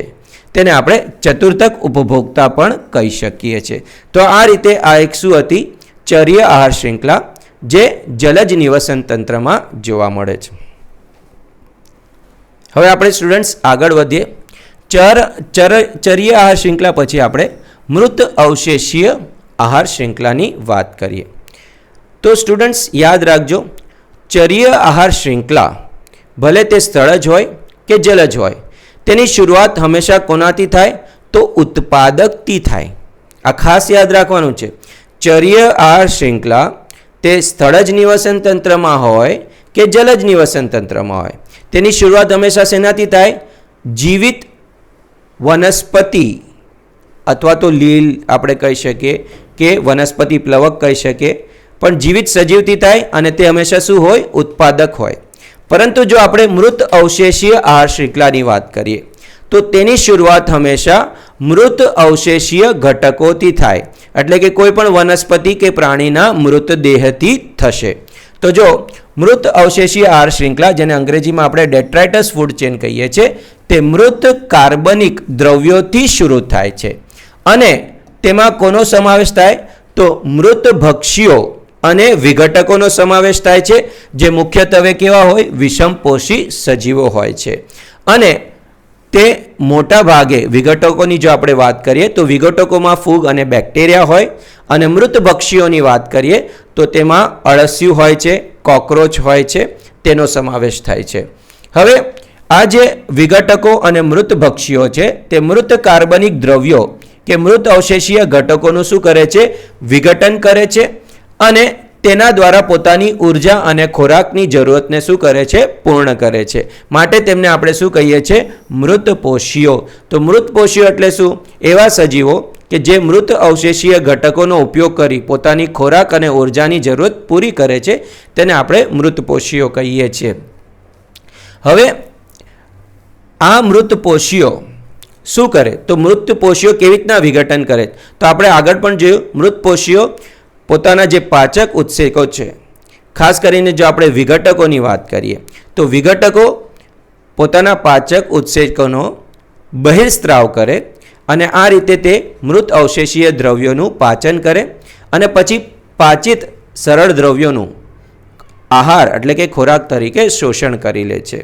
તેને આપણે ચતુર્થક ઉપભોક્તા પણ કહી શકીએ છીએ. તો આ રીતે આ એક શું હતી? ચર્ય આહાર શૃંખલા જે જલજ નિવસન તંત્રમાં જોવા મળે છે. હવે આપણે સ્ટુડન્ટ્સ આગળ વધીએ. ચર્ય આહાર શૃંખલા પછી આપણે મૃત અવશેષીય આહાર શૃંખલાની વાત કરીએ. તો સ્ટુડન્ટ્સ યાદ રાખજો, ચર્ય આહાર શૃંખલા ભલે તે સ્થળજ હોય કે જલજ હોય, તેની શરૂઆત હંમેશા કોનાથી થાય? તો ઉત્પાદકથી થાય. આ ખાસ યાદ રાખવાનું છે. ચર્ય આહાર શૃંખલા તે સ્થળજ નિવસન તંત્રમાં હોય કે જલજ નિવસન તંત્રમાં હોય, તેની શરૂઆત હંમેશા શેનાથી થાય? જીવિત વનસ્પતિ અથવા તો લીલ આપણે કહી શકીએ કે વનસ્પતિ પ્લવક કહી શકીએ, પણ જીવિત સજીવથી થાય અને તે હંમેશા શું હોય? ઉત્પાદક હોય. પરંતુ જો આપણે મૃત અવશેષીય આહાર શૃંખલાની વાત કરીએ તો તેની શરૂઆત હંમેશા મૃત અવશેષીય ઘટકોથી થાય, એટલે કે કોઈ પણ વનસ્પતિ કે પ્રાણીના મૃતદેહથી થશે. તો જો મૃત અવશેષીય આહાર શૃંખલા, જેને અંગ્રેજીમાં આપણે ડેટ્રાઇટસ ફૂડ ચેન કહીએ છીએ, તે મૃત કાર્બનિક દ્રવ્યોથી શરૂ થાય છે. અને તેમાં કોનો સમાવેશ થાય? તો મૃત ભક્ષીઓ અને વિઘટકોનો સમાવેશ થાય છે, જે મુખ્યત્વે કેવા હોય? વિષમપોષી સજીવો હોય છે. અને તે મોટા ભાગે વિઘટકોની જો આપણે વાત કરીએ તો વિઘટકોમાં ફૂગ અને બેક્ટેરિયા હોય, અને મૃત ભક્ષીઓની વાત કરીએ તો તેમાં અળસિયું હોય છે, કોકરોચ હોય છે, તેનો સમાવેશ થાય છે. હવે આ જે વિઘટકો અને મૃત ભક્ષીઓ છે તે મૃત કાર્બનિક દ્રવ્યો કે મૃત અવશેષીય ઘટકોનું શું કરે છે? વિઘટન કરે છે. અને તેના દ્વારા પોતાની ઉર્જા અને ખોરાકની જરૂરતને શું કરે છે? પૂર્ણ કરે છે. માટે તેમને આપણે શું કહીએ છીએ? મૃતપોષીઓ. તો મૃતપોષીઓ એટલે શું? એવા સજીવો કે જે મૃત અવશેષીય ઘટકોનો ઉપયોગ કરી પોતાની ખોરાક અને ઉર્જાની જરૂરત પૂરી કરે છે, તેને આપણે મૃતપોષીઓ કહીએ છીએ. હવે આ મૃતપોષીઓ શું કરે? તો મૃતપોષીઓ કેવી રીતના વિઘટન કરે? તો આપણે આગળ પણ જોયું, મૃતપોષીઓ પોતાના જે પાચક ઉત્સેકો છે, ખાસ કરીને જો આપણે વિઘટકોની વાત કરીએ તો વિઘટકો પોતાના પાચક ઉત્સેકોનો બહિર્સ્ત્રાવ કરે અને આ રીતે તે મૃત અવશેષીય દ્રવ્યોનું પાચન કરે અને પછી પાચિત સરળ દ્રવ્યોનું આહાર એટલે કે ખોરાક તરીકે શોષણ કરી લે છે.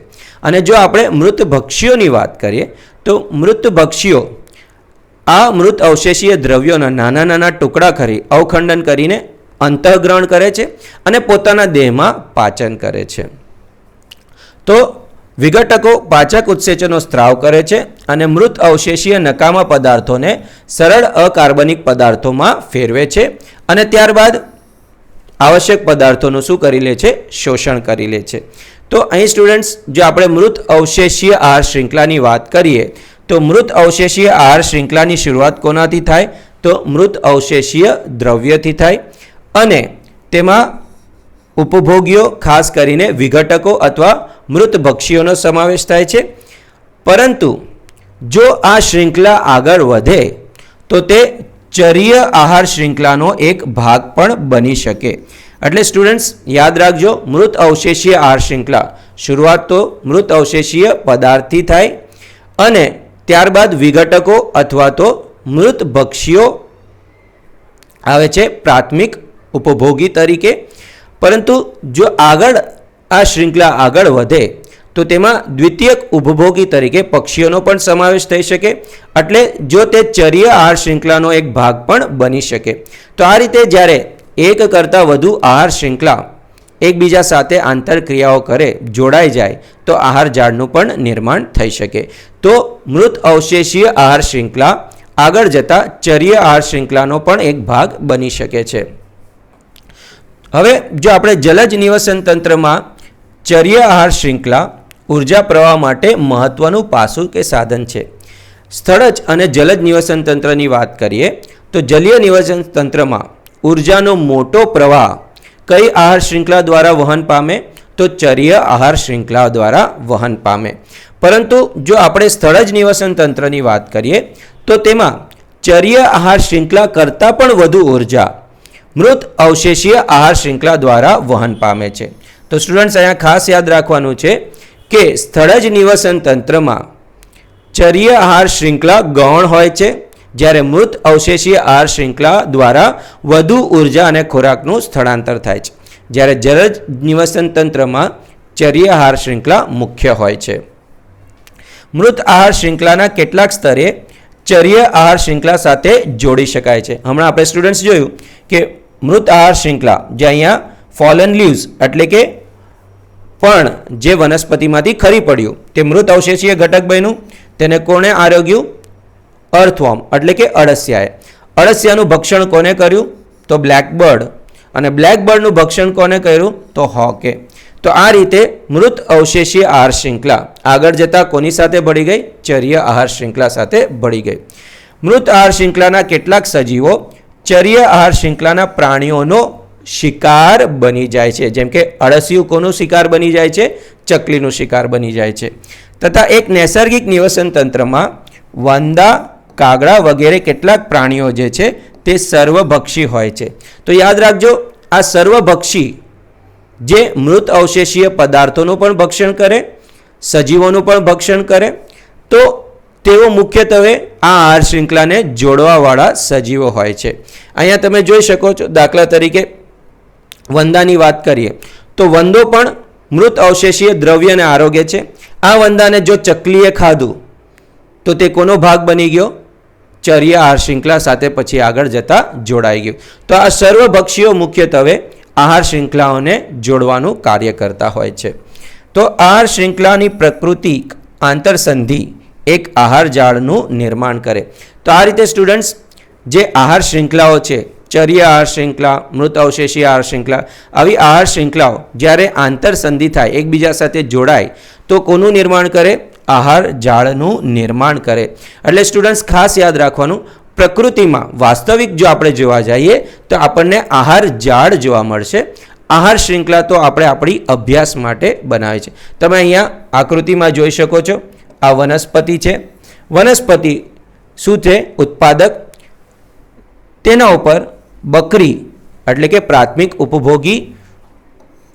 અને જો આપણે મૃતભક્ષીઓની વાત કરીએ તો મૃતભક્ષીઓ આ મૃત અવશેષીય દ્રવ્યોના નાના નાના ટુકડા કરી અવખંડન કરીને અંતઃગ્રહણ કરે છે અને પોતાના દેહમાં પાચન કરે છે. તો વિઘટકો પાચક ઉત્સેચનો સ્ત્રાવ કરે છે અને મૃત અવશેષીય નકામા પદાર્થોને સરળ અકાર્બનિક પદાર્થોમાં ફેરવે છે અને ત્યારબાદ આવશ્યક પદાર્થોનું શું કરી લે છે? શોષણ કરી લે છે. તો અહીં સ્ટુડન્ટ્સ, જો આપણે મૃત અવશેષીય આહાર શૃંખલાની વાત કરીએ તો મૃત અવશેષીય આહાર શૃંખલાની શરૂઆત કોનાથી થાય? તો મૃત અવશેષીય દ્રવ્યથી થાય અને તેમાં ઉપભોગ્યો ખાસ કરીને વિઘટકો અથવા મૃતભક્ષીઓનો સમાવેશ થાય છે. પરંતુ જો આ શૃંખલા આગળ વધે તો તે ચરીય આહાર શૃંખલાનો એક ભાગ પણ બની શકે. એટલે સ્ટુડન્ટ્સ યાદ રાખજો, મૃત અવશેષીય આહાર શૃંખલા શરૂઆત તો મૃત અવશેષીય પદાર્થથી થાય અને ત્યારબાદ વિઘટકો અથવા તો મૃતભક્ષીઓ આવે છે પ્રાથમિક ઉપભોગી તરીકે. પરંતુ જો આગળ આ શૃંખલા આગળ વધે તો તેમાં દ્વિતીયક ઉપભોગી તરીકે પક્ષીઓનો પણ સમાવેશ થઈ શકે. એટલે જો તે ચરીય આહાર શૃંખલાનો એક ભાગ પણ બની શકે. તો આ રીતે જ્યારે એક કરતાં વધુ આહાર શૃંખલા એકબીજા સાથે આંતરક્રિયાઓ કરે, જોડાઈ જાય તો આહાર જાળનું પણ નિર્માણ થઈ શકે. તો મૃત અવશેષીય આહાર શૃંખલા આગળ જતાં ચરીય આહાર શૃંખલાનો પણ એક ભાગ બની શકે છે. હવે જો આપણે જલજ નિવસન તંત્રમાં ચરીય આહાર શૃંખલા ઉર્જા પ્રવાહ માટે મહત્વનું પાસું કે સાધન છે. સ્થળજ અને જલજ નિવસન તંત્રની વાત કરીએ તો જલીય નિવસન તંત્રમાં ઉર્જાનો મોટો પ્રવાહ કઈ આહાર શૃંખલા દ્વારા વહન પામે? તો ચરીય આહાર શૃંખલા દ્વારા વહન પામે. પરંતુ જો આપણે સ્થળજ નિવસન તંત્રની વાત કરીએ તો તેમાં ચરીય આહાર શૃંખલા કરતાં પણ વધુ ઉર્જા મૃત અવશેષીય આહાર શૃંખલા દ્વારા વહન પામે છે. તો સ્ટુડન્ટ્સ અહીંયા ખાસ યાદ રાખવાનું છે કે સ્થળજ નિવસન તંત્રમાં ચરીય આહાર શૃંખલા ગૌણ હોય છે, જ્યારે મૃત અવશેષીય આહાર શૃંખલા દ્વારા વધુ ઉર્જા અને ખોરાકનું સ્થળાંતર થાય છે, જ્યારે જલજ નિવસન તંત્રમાં ચરીય આહાર શૃંખલા મુખ્ય હોય છે. મૃત આહાર શૃંખલાના કેટલાક સ્તરે ચરીય આહાર શૃંખલા સાથે જોડી શકાય છે. હમણાં આપણે સ્ટુડન્ટ્સ જોયું કે મૃત આહાર શૃંખલા જે અહીંયા ફોલન લીવ્સ એટલે કે પણ જે વનસ્પતિમાંથી ખરી પડ્યું તે મૃત અવશેષીય ઘટક બન્યું. તેને કોણે આરોગ્યું? અર્થવોર્મ એટલે કે અળસિયાએ. અળસિયાનું ભક્ષણ કોને કર્યું? તો બ્લેકબર્ડ. અને બ્લેકબર્ડનું ભક્ષણ કોને કર્યું? તો હોકે. તો આ રીતે મૃત અવશેષીય આહાર શૃંખલા આગળ જતાં કોની સાથે ભળી ગઈ? ચરીય આહાર શૃંખલા સાથે ભળી ગઈ. મૃત આહાર શૃંખલાના કેટલાક સજીવો ચરીય આહાર શૃંખલાના પ્રાણીઓનો શિકાર બની જાય છે. જેમ કે અળસિયું કોનું શિકાર બની જાય છે? ચકલીનું શિકાર બની જાય છે. તથા એક નૈસર્ગિક નિવસન તંત્રમાં વંદા, કાગડા વગેરે કેટલાક પ્રાણીઓ જે છે તે સર્વભક્ષી હોય છે. તો યાદ રાખજો, આ સર્વભક્ષી જે મૃત અવશેષીય પદાર્થોનું પણ ભક્ષણ કરે, સજીવોનું પણ ભક્ષણ કરે, તો તેઓ મુખ્યત્વે આ આહાર શૃંખલાને જોડવાવાળા સજીવો હોય છે. અહીંયા તમે જોઈ શકો છો, દાખલા તરીકે વંદાની વાત કરીએ તો વંદો પણ મૃત અવશેષીય દ્રવ્યને આરોગ્ય છે. આ વંદાને જો ચકલીએ ખાધું તો તે કોનો ભાગ બની ગયો? ચરીય આહાર શૃંખલા સાથે પછી આગળ જતાં જોડાઈ ગયું. તો આ સર્વભક્ષીઓ મુખ્યત્વે આહાર શૃંખલાઓને જોડવાનું કાર્ય કરતા હોય છે. તો આહાર શૃંખલાની પ્રકૃતિ આંતરસંધિ એક આહાર જાળનું નિર્માણ કરે. તો આ રીતે સ્ટુડન્ટ્સ જે આહાર શૃંખલાઓ છે ચર્ય આહાર શ્રૃંખલા, મૃત અવશેષી આહાર શ્રૃંખલા, આવી આહાર શ્રૃંખલાઓ જ્યારે આંતરસંધિ થાય, એકબીજા સાથે જોડાય તો કોનું નિર્માણ કરે? આહાર જાળનું નિર્માણ કરે. એટલે સ્ટુડન્ટ્સ ખાસ યાદ રાખવાનું, પ્રકૃતિમાં વાસ્તવિક જો આપણે જોવા જઈએ તો આપણને આહાર જાળ જોવા મળશે. આહાર શ્રૃંખલા તો આપણે આપણી અભ્યાસ માટે બનાવે છે. તમે અહીંયા આકૃતિમાં જોઈ શકો છો, આ વનસ્પતિ છે. વનસ્પતિ શું છે? ઉત્પાદક. તેના ઉપર બકરી એટલે કે પ્રાથમિક ઉપભોગી,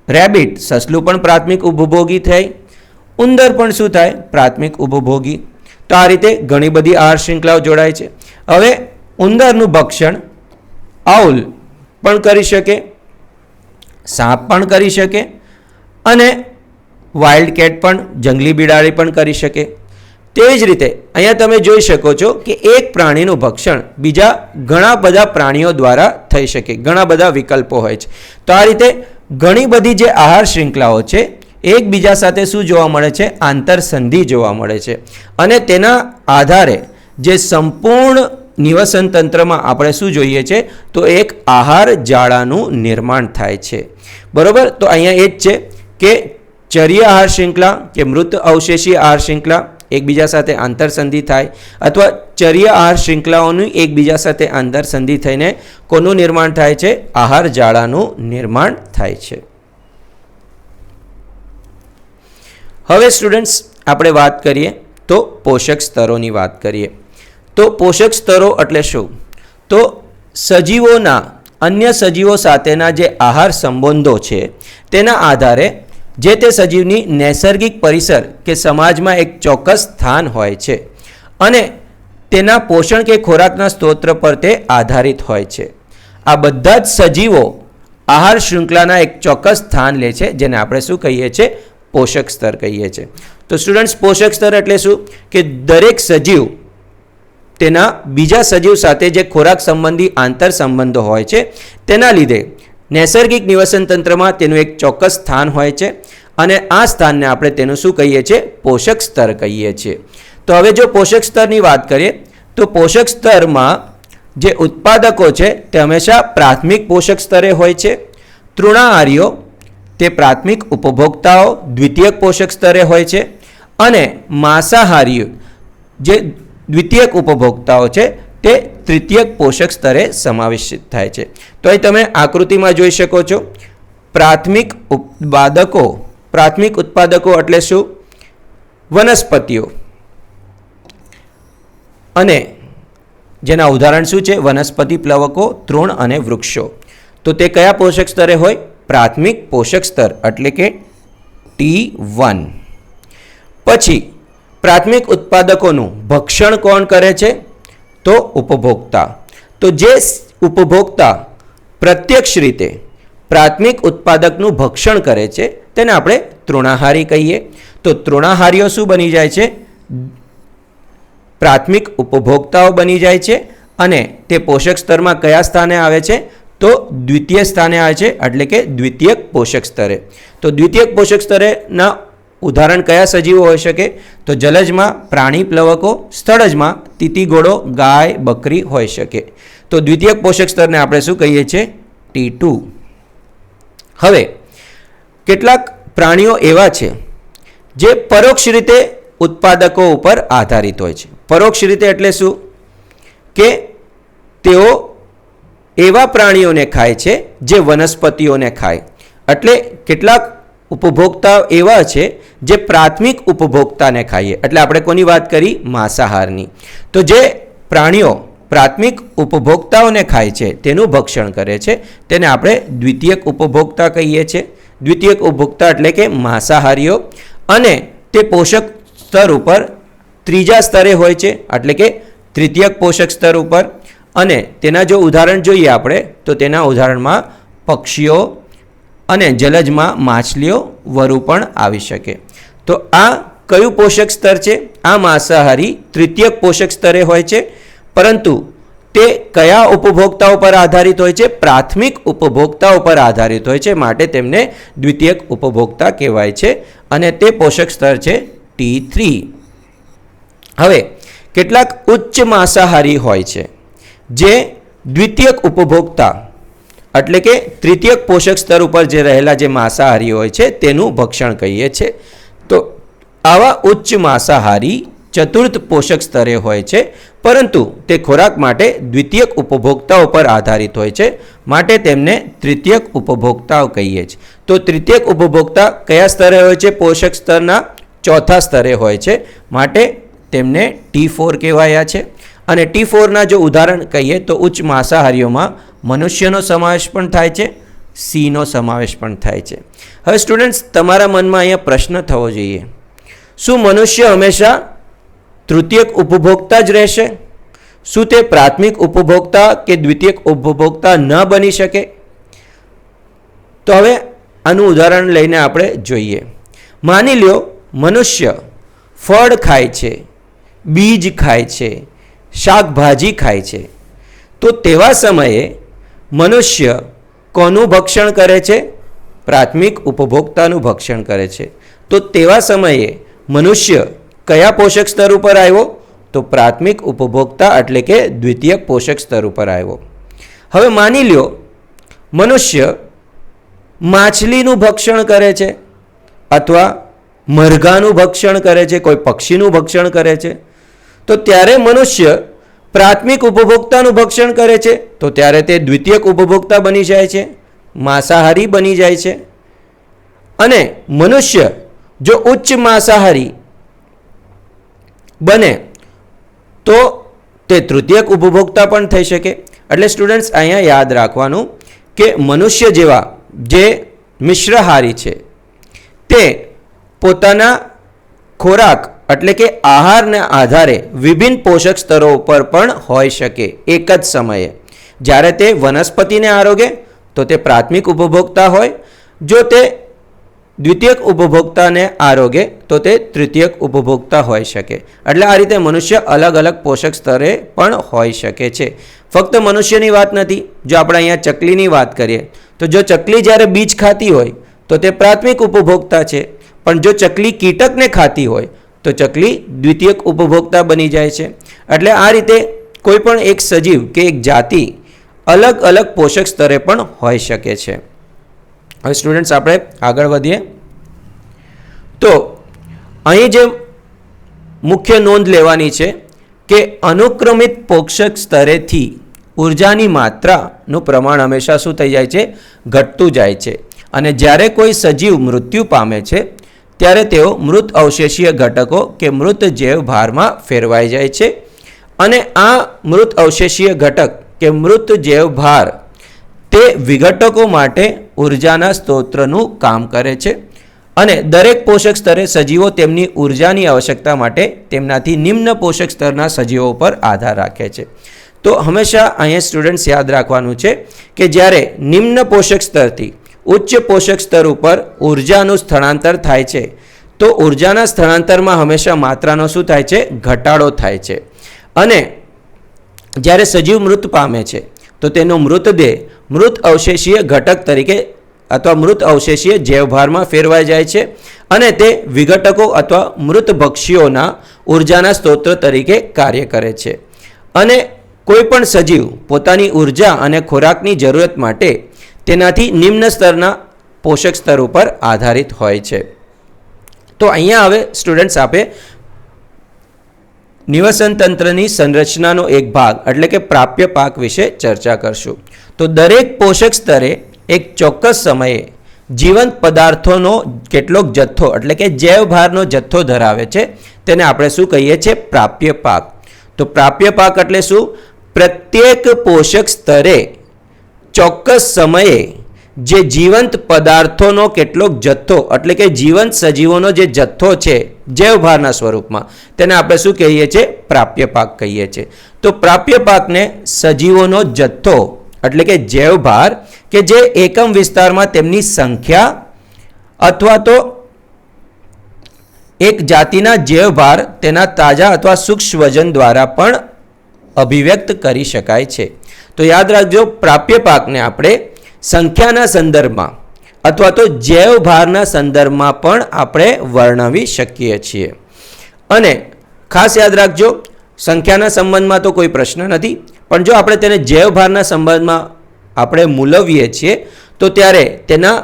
રેબિટ સસલું પણ પ્રાથમિક ઉપભોગી થાય, ઉંદર પણ શું થાય? પ્રાથમિક ઉપભોગી. તો આ રીતે ઘણી બધી આહાર શ્રૃંખલાઓ જોડાય છે. હવે ઉંદરનું ભક્ષણ આઉલ પણ કરી શકે, સાપ પણ કરી શકે અને વાઇલ્ડ કેટ પણ, જંગલી બિલાડી પણ કરી શકે. તેવી જ રીતે અહીંયા તમે જોઈ શકો છો કે એક પ્રાણીનું ભક્ષણ બીજા ઘણા બધા પ્રાણીઓ દ્વારા થઈ શકે. ઘણા બધા વિકલ્પો હોય છે. તો આ રીતે ઘણી બધી જે આહાર શ્રૃંખલાઓ છે એકબીજા સાથે શું જોવા મળે છે? આંતરસંધિ જોવા મળે છે. અને તેના આધારે જે સંપૂર્ણ નિવસન તંત્રમાં આપણે શું જોઈએ છે? તો એક આહાર જાળાનું નિર્માણ થાય છે. બરોબર. તો અહીંયા એ જ છે કે ચર્ય આહાર શ્રૃંખલા કે મૃત અવશેષી આહાર શ્રૃંખલા એકબીજા સાથે આંતરસંધિ થાય, અથવા ચર્ય આહાર શ્રૃંખલાઓનું એકબીજા સાથે આંતરસંધિ થઈને કોનું નિર્માણ થાય છે? આહાર જાળાનું નિર્માણ થાય છે. હવે સ્ટુડન્ટ્સ આપણે વાત કરીએ તો પોષક સ્તરોની વાત કરીએ. તો પોષક સ્તરો એટલે શું? તો સજીવોના અન્ય સજીવો સાથેના જે આહાર સંબંધો છે તેના આધારે જે તે સજીવની નૈસર્ગિક પરિસર કે સમાજમાં એક ચોક્કસ સ્થાન હોય છે અને તેના પોષણ કે ખોરાકના સ્ત્રોત પર તે આધારિત હોય છે. આ બધા જ સજીવો આહાર શૃંખલાના એક ચોક્કસ સ્થાન લે છે, જેને આપણે શું કહીએ છીએ? પોષક સ્તર કહીએ છીએ. તો સ્ટુડન્ટ્સ, પોષક સ્તર એટલે શું? કે દરેક સજીવ તેના બીજા સજીવ સાથે જે ખોરાક સંબંધી આંતર સંબંધો હોય છે તેના લીધે નૈસર્ગિક નિવસન તંત્રમાં તેનું એક ચોક્કસ સ્થાન હોય છે અને આ સ્થાનને આપણે તેનું શું કહીએ છીએ? પોષક સ્તર કહીએ છીએ. તો હવે જો પોષક સ્તરની વાત કરીએ તો પોષક સ્તરમાં જે ઉત્પાદકો છે તે હંમેશા પ્રાથમિક પોષક સ્તરે હોય છે. તૃણાહારીઓ તે પ્રાથમિક ઉપભોક્તાઓ દ્વિતીયક પોષક સ્તરે હોય છે અને માંસાહારીઓ જે દ્વિતીયક ઉપભોક્તાઓ છે તે તૃતીયક પોષક સ્તરે સમાવેશિત થાય છે. તો અહીં તમે આકૃતિમાં જોઈ શકો છો, પ્રાથમિક ઉત્પાદકો એટલે શું? વનસ્પતિઓ. અને જેના ઉદાહરણ શું છે? વનસ્પતિ, પ્લવકો, તૃણ અને વૃક્ષો. તો તે કયા પોષક સ્તરે હોય? પ્રાથમિક પોષક સ્તર એટલે કે T1. પછી પ્રાથમિક ઉત્પાદકોનું ભક્ષણ કોણ કરે છે? તો ઉપભોક્તા. તો જે ઉપભોક્તા પ્રત્યક્ષ રીતે પ્રાથમિક ઉત્પાદકનું ભક્ષણ કરે છે તેને આપણે તૃણાહારી કહીએ. તો તૃણાહારીઓ શું બની જાય છે? પ્રાથમિક ઉપભોક્તાઓ બની જાય છે અને તે પોષક સ્તરમાં કયા સ્થાને આવે છે? તો દ્વિતીય સ્થાને આવે છે, એટલે કે દ્વિતીયક પોષક સ્તરે. તો દ્વિતીયક પોષક સ્તરેના ઉદાહરણ કયા સજીવો હોઈ શકે? તો જલજમાં પ્રાણી, પ્લવકો, સ્થળજમાં તીતીઘોડો, ગાય, બકરી હોઈ શકે. તો દ્વિતીયક પોષક સ્તરને આપણે શું કહીએ છીએ? T2. હવે કેટલાક પ્રાણીઓ એવા છે જે પરોક્ષ રીતે ઉત્પાદકો ઉપર આધારિત હોય છે. પરોક્ષ રીતે એટલે શું? કે તેઓ એવા પ્રાણીઓને ખાય છે જે વનસ્પતિઓને ખાય. એટલે કેટલાક ઉપભોક્તા એવા છે જે પ્રાથમિક ઉપભોક્તાને ખાઈએ. એટલે આપણે કોની વાત કરી? માંસાહારની. તો જે પ્રાણીઓ પ્રાથમિક ઉપભોક્તાઓને ખાય છે તેનું ભક્ષણ કરે છે તેને આપણે દ્વિતીયક ઉપભોક્તા કહીએ છીએ. દ્વિતીયક ઉપભોક્તા એટલે કે માંસાહારીઓ. અને તે પોષક સ્તર ઉપર ત્રીજા સ્તરે હોય છે, એટલે કે તૃતીયક પોષક સ્તર ઉપર. અને તેના જો ઉદાહરણ જોઈએ આપણે તો તેના ઉદાહરણમાં પક્ષીઓ અને જલજમાં માછલીઓ વરુ પણ આવી શકે. તો આ કયું પોષક સ્તર છે? આ માંસાહારી તૃતીયક પોષક સ્તરે હોય છે, પરંતુ તે કયા ઉપભોક્તાઓ પર આધારિત હોય છે? પ્રાથમિક ઉપભોક્તાઓ પર આધારિત હોય છે, માટે તેમને દ્વિતીયક ઉપભોક્તા કહેવાય છે અને તે પોષક સ્તર છે T3. હવે કેટલાક ઉચ્ચ માંસાહારી હોય છે જે દ્વિતીયક ઉપભોક્તા એટલે કે તૃતીયક પોષક સ્તર ઉપર જે રહેલા જે માંસાહારી હોય છે તેનું ભક્ષણ કહીએ છીએ. તો આવા ઉચ્ચ માંસાહારી ચતુર્થ પોષક સ્તરે હોય છે, પરંતુ તે ખોરાક માટે દ્વિતીયક ઉપભોક્તાઓ પર આધારિત હોય છે, માટે તેમને તૃતીયક ઉપભોક્તાઓ કહીએ છીએ. તો તૃતીયક ઉપભોક્તા કયા સ્તરે હોય છે? પોષક સ્તરના ચોથા સ્તરે હોય છે, માટે તેમને T4 કહેવાયા છે. અને T4ના જો ઉદાહરણ કહીએ તો ઉચ્ચ માંસાહારીઓમાં મનુષ્યનો સમાવેશ પણ થાય છે, સિંહનો સમાવેશ પણ થાય છે. હવે સ્ટુડન્ટ્સ, તમારા મનમાં અહીંયા પ્રશ્ન થવો જોઈએ, શું મનુષ્ય હંમેશા તૃતીયક ઉપભોક્તા જ રહેશે? શું તે પ્રાથમિક ઉપભોક્તા કે દ્વિતીયક ઉપભોક્તા ન બની શકે? તો હવે આનું ઉદાહરણ લઈને આપણે જોઈએ. માની લ્યો મનુષ્ય ફળ ખાય છે, બીજ ખાય છે, શાકભાજી ખાય છે, તો તેવા સમયે મનુષ્ય કોનું ભક્ષણ કરે છે? પ્રાથમિક ઉપભોક્તાનું ભક્ષણ કરે છે. તો તેવા સમયે મનુષ્ય કયા પોષક સ્તર ઉપર આવ્યો? તો પ્રાથમિક ઉપભોક્તા એટલે કે દ્વિતીયક પોષક સ્તર ઉપર આવ્યો. હવે માની લ્યો મનુષ્ય માછલીનું ભક્ષણ કરે છે, અથવા મરઘાનું ભક્ષણ કરે છે, કોઈ પક્ષીનું ભક્ષણ કરે છે, તો ત્યારે મનુષ્ય પ્રાથમિક ઉપભોક્તાનું ભક્ષણ કરે છે, તો ત્યારે તે દ્વિતીયક ઉપભોક્તા બની જાય છે, માંસાહારી બની જાય છે. અને મનુષ્ય જો ઉચ્ચ માંસાહારી બને તો તે તૃતીયક ઉપભોક્તા પણ થઈ શકે. એટલે સ્ટુડન્ટ્સ, અહીંયા યાદ રાખવાનું કે મનુષ્ય જેવા જે મિશ્રહારી છે તે પોતાના ખોરાક એટલે કે આહારના આધારે વિભિન્ન પોષક સ્તરો ઉપર પણ હોઈ શકે એક જ સમયે. જ્યારે તે વનસ્પતિને આરોગે તો તે પ્રાથમિક ઉપભોક્તા હોય, જો તે દ્વિતીયક ઉપભોક્તાને આરોગે તો તે તૃતીયક ઉપભોક્તા હોઈ શકે. એટલે આ રીતે મનુષ્ય અલગ અલગ પોષક સ્તરે પણ હોઈ શકે છે. ફક્ત મનુષ્યની વાત નથી. જો આપણે અહીંયા ચકલીની વાત કરીએ તો જો ચકલી જ્યારે બીજ ખાતી હોય તો તે પ્રાથમિક ઉપભોક્તા છે, પણ જો ચકલી કીટકને ખાતી હોય તો ચકલી દ્વિતીયક ઉપભોક્તા બની જાય છે. એટલે આ રીતે કોઈ પણ એક સજીવ કે એક જાતિ અલગ અલગ પોષક સ્તરે પણ હોઈ શકે છે. હવે સ્ટુડન્ટ્સ, આપણે આગળ વધીએ. તો અહીં જે મુખ્ય નોંધ લેવાની છે કે અનુક્રમિત પોષક સ્તરેથી ઉર્જાની માત્રાનું પ્રમાણ હંમેશા શું થઈ જાય છે? ઘટતું જાય છે. અને જ્યારે કોઈ સજીવ મૃત્યુ પામે છે ત્યારે તેઓ મૃત અવશેષીય ઘટકો કે મૃત જૈવ ભારમાં ફેરવાઈ જાય છે. અને આ મૃત અવશેષીય ઘટક કે મૃત જૈવ ભાર તે વિઘટકો માટે ઉર્જાના સ્ત્રોતનું કામ કરે છે. અને દરેક પોષક સ્તરે સજીવો તેમની ઉર્જાની આવશ્યકતા માટે તેમનાથી નિમ્ન પોષક સ્તરના સજીવો પર આધાર રાખે છે. તો હંમેશા અહીંયા સ્ટુડન્ટ્સ યાદ રાખવાનું છે કે જ્યારે નિમ્ન પોષક સ્તરથી ઉચ્ચ પોષક સ્તર ઉપર ઉર્જાનું સ્થળાંતર થાય છે તો ઉર્જાના સ્થળાંતરમાં હંમેશા માત્રાનો શું થાય છે? ઘટાડો થાય છે. અને જ્યારે સજીવ મૃત પામે છે તો તેનો મૃતદેહ મૃત અવશેષીય ઘટક તરીકે અથવા મૃત અવશેષીય જૈવભારમાં ફેરવાઈ જાય છે અને તે વિઘટકો અથવા મૃત ભક્ષીઓના ઉર્જાના સ્ત્રોત તરીકે કાર્ય કરે છે. અને કોઈ પણ સજીવ પોતાની ઉર્જા અને ખોરાકની જરૂરત માટે તેનાથી નિમ્ન સ્તરના પોષક સ્તર ઉપર આધારિત હોય છે. તો અહીંયા હવે સ્ટુડન્ટ્સ આપણે નિવસન તંત્રની સંરચનાનો એક ભાગ એટલે કે પ્રાપ્ય પાક વિશે ચર્ચા કરશું. તો દરેક પોષક સ્તરે એક ચોક્કસ સમયે જીવંત પદાર્થોનો કેટલોક જથ્થો એટલે કે જૈવભારનો જથ્થો ધરાવે છે, તેને આપણે શું કહીએ છીએ? પ્રાપ્ય પાક. તો પ્રાપ્ય પાક એટલે શું? પ્રત્યેક પોષક સ્તરે ચોક્કસ સમયે જે જીવંત પદાર્થોનો કેટલોક જથ્થો એટલે કે જીવંત સજીવોનો જે જથ્થો છે જૈવભારના સ્વરૂપમાં, તેને આપણે શું કહીએ છીએ? પ્રાપ્ય પાક કહીએ છીએ. તો પ્રાપ્ય પાકને સજીવોનો જથ્થો એટલે કે જૈવભાર કે જે એકમ વિસ્તારમાં તેમની સંખ્યા અથવા તો એક જાતિના જૈવભાર તેના તાજા અથવા સૂક્ષ્મ વજન દ્વારા પણ અભિવ્યક્ત કરી શકાય છે. તો યાદ રાખજો, પ્રાપ્ય પાકને આપણે સંખ્યાના સંદર્ભમાં અથવા તો જૈવભારના સંદર્ભમાં પણ આપણે વર્ણવી શકીએ છીએ. અને ખાસ યાદ રાખજો, સંખ્યાના સંબંધમાં તો કોઈ પ્રશ્ન નથી, પણ જો આપણે તેને જૈવ ભારના સંબંધમાં આપણે મૂલવીએ છીએ તો ત્યારે તેના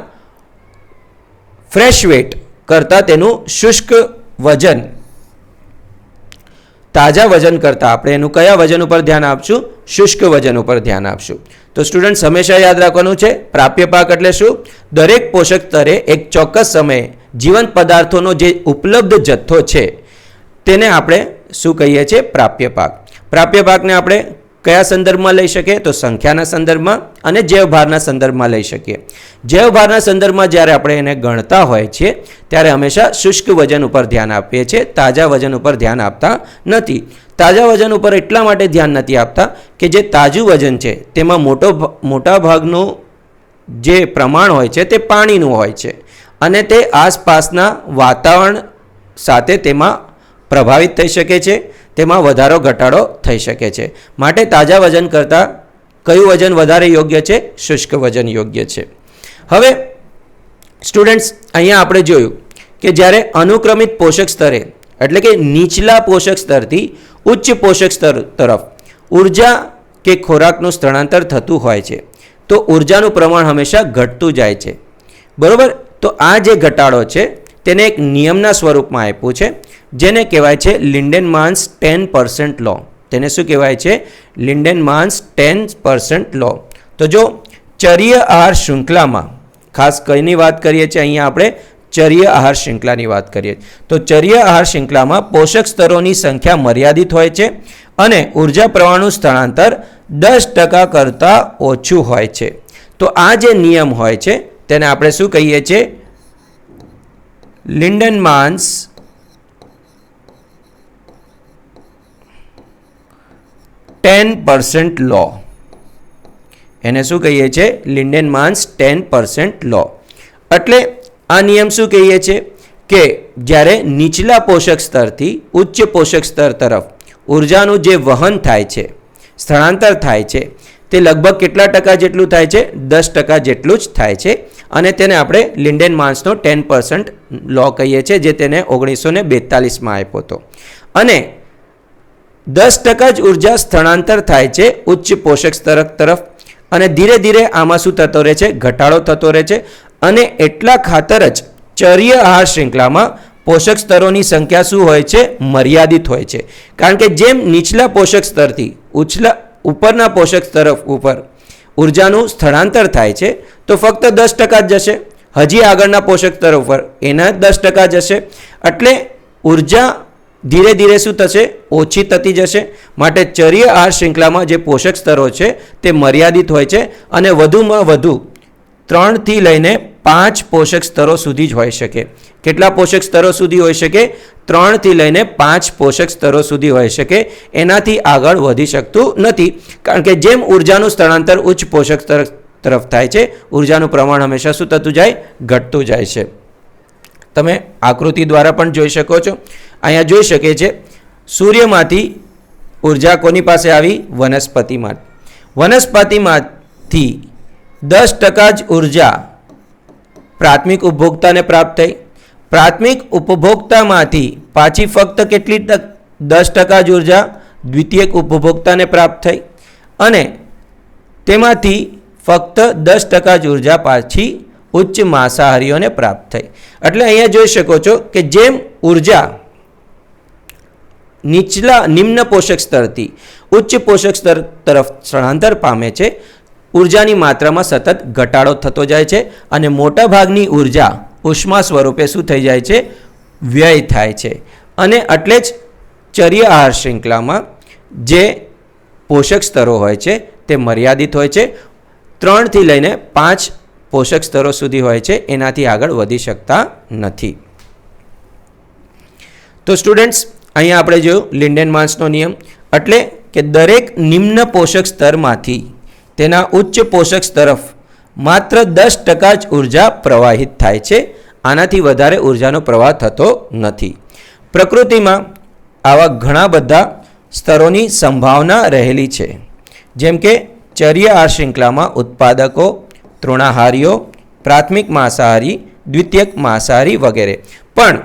ફ્રેશ વેટ કરતાં તેનું શુષ્ક વજન, તાજા વજન કરતાં આપણે એનું કયા વજન ઉપર ધ્યાન આપશું? શુષ્ક વજન ઉપર ધ્યાન આપશું. તો સ્ટુડન્ટ્સ હંમેશા યાદ રાખવાનું છે, પ્રાપ્ય પાક એટલે શું? દરેક પોષક સ્તરે એક ચોક્કસ સમયે જીવંત પદાર્થોનો જે ઉપલબ્ધ જથ્થો છે તેને આપણે શું કહીએ છીએ? પ્રાપ્ય પાક. પ્રાપ્ય પાકને આપણે કયા સંદર્ભમાં લઈ શકીએ? તો સંખ્યાના સંદર્ભમાં અને જૈવભારના સંદર્ભમાં લઈ શકીએ. જૈવભારના સંદર્ભમાં જ્યારે આપણે એને ગણતા હોય છીએ ત્યારે હંમેશા શુષ્ક વજન ઉપર ધ્યાન આપીએ છીએ, તાજા વજન ઉપર ધ્યાન આપતા નથી. તાજા વજન ઉપર એટલા માટે ધ્યાન નથી આપતા કે જે તાજું વજન છે તેમાં મોટા ભાગનું જે પ્રમાણ હોય છે તે પાણીનું હોય છે અને તે આસપાસના વાતાવરણ સાથે તેમાં પ્રભાવિત થઈ શકે છે, તેમાં વધારો ઘટાડો થઈ શકે છે. માટે તાજા વજન કરતાં કયું વજન વધારે યોગ્ય છે? શુષ્ક વજન યોગ્ય છે. હવે સ્ટુડન્ટ્સ અહીંયા આપણે જોયું કે જ્યારે અનુક્રમિત પોષક સ્તરે એટલે કે નીચલા પોષક સ્તરથી ઉચ્ચ પોષક સ્તર તરફ ઉર્જા કે ખોરાકનું સ્થળાંતર થતું હોય છે તો ઉર્જાનું પ્રમાણ હંમેશા ઘટતું જાય છે. બરાબર? તો આ જે ઘટાડો છે તેને એક નિયમના સ્વરૂપમાં આપ્યું છે જેને કહેવાય છે લિન્ડેનમાન્સ 10% લો. તેને શું કહેવાય છે? લિન્ડેનમાન્સ 10% લો. તો જો ચર્ય આહાર શૃંખલામાં ખાસ કઈની વાત કરીએ છીએ? અહીંયા આપણે ચર્ય આહાર શૃંખલાની વાત કરીએ તો ચર્ય આહાર શૃંખલામાં પોષક સ્તરોની સંખ્યા મર્યાદિત હોય છે અને ઉર્જા પ્રવાહનું સ્થળાંતર 10% કરતાં ઓછું હોય છે. તો આ જે નિયમ હોય છે તેને આપણે શું કહીએ છીએ? લિન્ડેનમાન્સ 10% લો. એને શું કહીએ છીએ? લિન્ડેનમાન્સ 10% લો. એટલે આ નિયમ શું કહીએ છીએ કે જ્યારે નીચલા પોષક સ્તરથી ઉચ્ચ પોષક સ્તર તરફ ઉર્જાનું જે વહન થાય છે, સ્થળાંતર થાય છે, તે લગભગ કેટલા ટકા જેટલું થાય છે? 10% જેટલું જ થાય છે અને તેને આપણે લિન્ડેનમાન્સનો 10% લો કહીએ છીએ, જે તેને 1942માં આપ્યો હતો. અને 10% જ ઉર્જા સ્થળાંતર થાય છે ઉચ્ચ પોષક સ્તર તરફ અને ધીરે ધીરે આમાં શું થતો રહે છે? ઘટાડો થતો રહે છે. અને એટલા ખાતર જ ચર્ય આહાર શૃંખલામાં પોષક સ્તરોની સંખ્યા શું હોય છે? મર્યાદિત હોય છે. કારણ કે જેમ નીચલા પોષક સ્તરથી ઉપરના પોષક સ્તર ઉપર ઉર્જાનું સ્થળાંતર થાય છે તો ફક્ત 10% જ જશે. હજી આગળના પોષક સ્તર ઉપર એના 10% જશે. એટલે ઉર્જા ધીરે ધીરે શું થશે? ઓછી થતી જશે. માટે ચર્ય આહાર શૃંખલામાં જે પોષક સ્તરો છે તે મર્યાદિત હોય છે અને વધુમાં વધુ 3 થી લઈને 5 પોષક સ્તરો સુધી જ હોઈ શકે. કેટલા પોષક સ્તરો સુધી હોઈ શકે? 3 થી લઈને 5 પોષક સ્તરો સુધી હોઈ શકે. એનાથી આગળ વધી શકતું નથી. કારણ કે જેમ ઉર્જાનું સ્થળાંતર ઉચ્ચ પોષક સ્તર તરફ થાય છે ઉર્જાનું પ્રમાણ હંમેશા શું થતું જાય? ઘટતું જાય છે. તમે આકૃતિ દ્વારા પણ જોઈ શકો છો. અહીંયા જોઈ શકે છે સૂર્યમાંથી ઉર્જા કોની પાસે આવી? વનસ્પતિમાં. વનસ્પતિમાંથી 10% જ ઉર્જા પ્રાથમિક ઉપભોક્તાને પ્રાપ્ત થઈ. પ્રાથમિક ઉપભોક્તામાંથી પાછી ફક્ત કેટલી 10% જ ઉર્જા દ્વિતીયક ઉપભોક્તાને પ્રાપ્ત થઈ અને તેમાંથી ફક્ત 10% જ ઉર્જા પાછી ઉચ્ચ માંસાહારીઓને પ્રાપ્ત થઈ. એટલે અહીંયા જોઈ શકો છો કે જેમ ઉર્જા નિમ્ન પોષક સ્તરથી ઉચ્ચ પોષક સ્તર તરફ સ્થળાંતર પામે છે, ઉર્જાની માત્રામાં સતત ઘટાડો થતો જાય છે અને મોટા ભાગની ઉર્જા ઉષ્મા સ્વરૂપે શું થઈ જાય છે? વ્યય થાય છે. અને એટલે જ ચર્ય આહાર શૃંખલામાં જે પોષક સ્તરો હોય છે તે મર્યાદિત હોય છે. 3 થી લઈને 5 પોષક સ્તરો સુધી હોય છે, એનાથી આગળ વધી શકતા નથી. તો સ્ટુડન્ટ્સ અહીંયા આપણે જોયું લિન્ડેનમાન્સનો નિયમ એટલે કે દરેક નિમ્ન પોષક સ્તરમાંથી તેના ઉચ્ચ પોષક તરફ માત્ર 10% જ ઉર્જા પ્રવાહિત થાય છે. આનાથી વધારે ઉર્જાનો પ્રવાહ થતો નથી. પ્રકૃતિમાં આવા ઘણા બધા સ્તરોની સંભાવના રહેલી છે. જેમ કે ચર્ય આહાર શૃંખલામાં ઉત્પાદકો, તૃણાહારીઓ, પ્રાથમિક માંસાહારી, દ્વિતીયક માંસાહારી વગેરે. પણ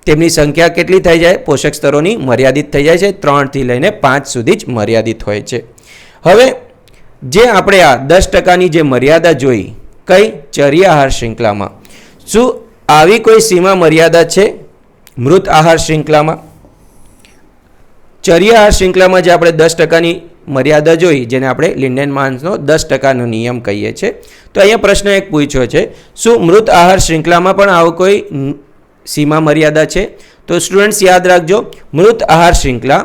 તેમની સંખ્યા કેટલી થઈ જાય? પોષક સ્તરોની મર્યાદિત થઈ જાય છે. 3થી લઈને 5 સુધી જ મર્યાદિત હોય છે. હવે જે આપણે આ 10%ની જે મર્યાદા જોઈ કઈ ચર્યા આહાર શૃંખલામાં, શું આવી કોઈ સીમા મર્યાદા છે મૃત આહાર શૃંખલામાં? ચર્યા આહાર શૃંખલામાં જે આપણે 10%ની મર્યાદા જોઈ, જેને આપણે લિન્ડેનમાન્સનો 10%નો નિયમ કહીએ છીએ, તો અહીંયા પ્રશ્ન એક પૂછ્યો છે, શું મૃત આહાર શૃંખલામાં પણ આવો કોઈ સીમા મર્યાદા છે? તો સ્ટુડન્ટ્સ યાદ રાખજો, મૃત આહાર શૃંખલા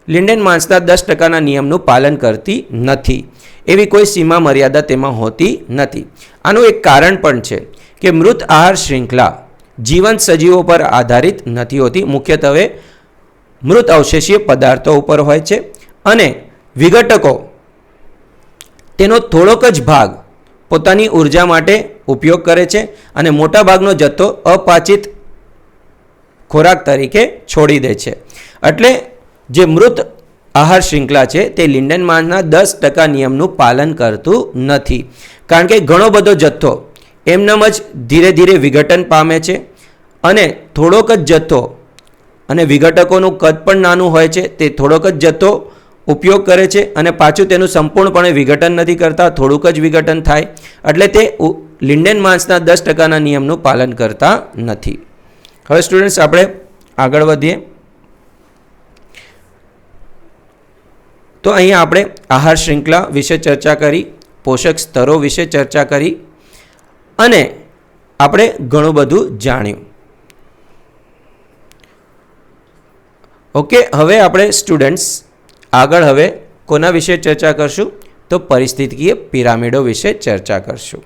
લિન્ડેનમાન્સના 10%ના નિયમનું પાલન કરતી નથી. એવી કોઈ સીમા મર્યાદા તેમાં હોતી નથી. આનું એક કારણ પણ છે કે મૃત આહાર શૃંખલા જીવંત સજીવો પર આધારિત નથી હોતી, મુખ્યત્વે મૃત અવશેષીય પદાર્થો ઉપર હોય છે અને વિઘટકો તેનો થોડોક જ ભાગ પોતાની ઉર્જા માટે ઉપયોગ કરે છે અને મોટાભાગનો જથ્થો અપાચિત ખોરાક તરીકે છોડી દે છે. એટલે જે મૃત આહાર શૃંખલા છે તે લિન્ડેનમાન્સના 10% નિયમનું પાલન કરતું નથી, કારણ કે ઘણો બધો જથ્થો એમનેમ જ ધીરે ધીરે વિઘટન પામે છે અને થોડોક જ જથ્થો, અને વિઘટકોનું કદ પણ નાનું હોય છે, તે થોડોક જ જથ્થો ઉપયોગ કરે છે અને પાછું તેનું સંપૂર્ણપણે વિઘટન નથી કરતા, થોડુંક જ વિઘટન થાય, એટલે તે લિન્ડેનમાન્સના 10%ના નિયમનું પાલન કરતા નથી. હવે સ્ટુડન્ટ્સ આપણે આગળ વધીએ. તો અહીંયા આપણે આહાર શૃંખલા વિશે ચર્ચા કરી, પોષક સ્તરો વિશે ચર્ચા કરી અને આપણે ઘણું બધું જાણ્યું. ઓકે, હવે આપણે સ્ટુડન્ટ્સ આગળ હવે કોના વિશે ચર્ચા કરશું? તો પરિસ્થિતિકીય પિરામિડો વિશે ચર્ચા કરશું.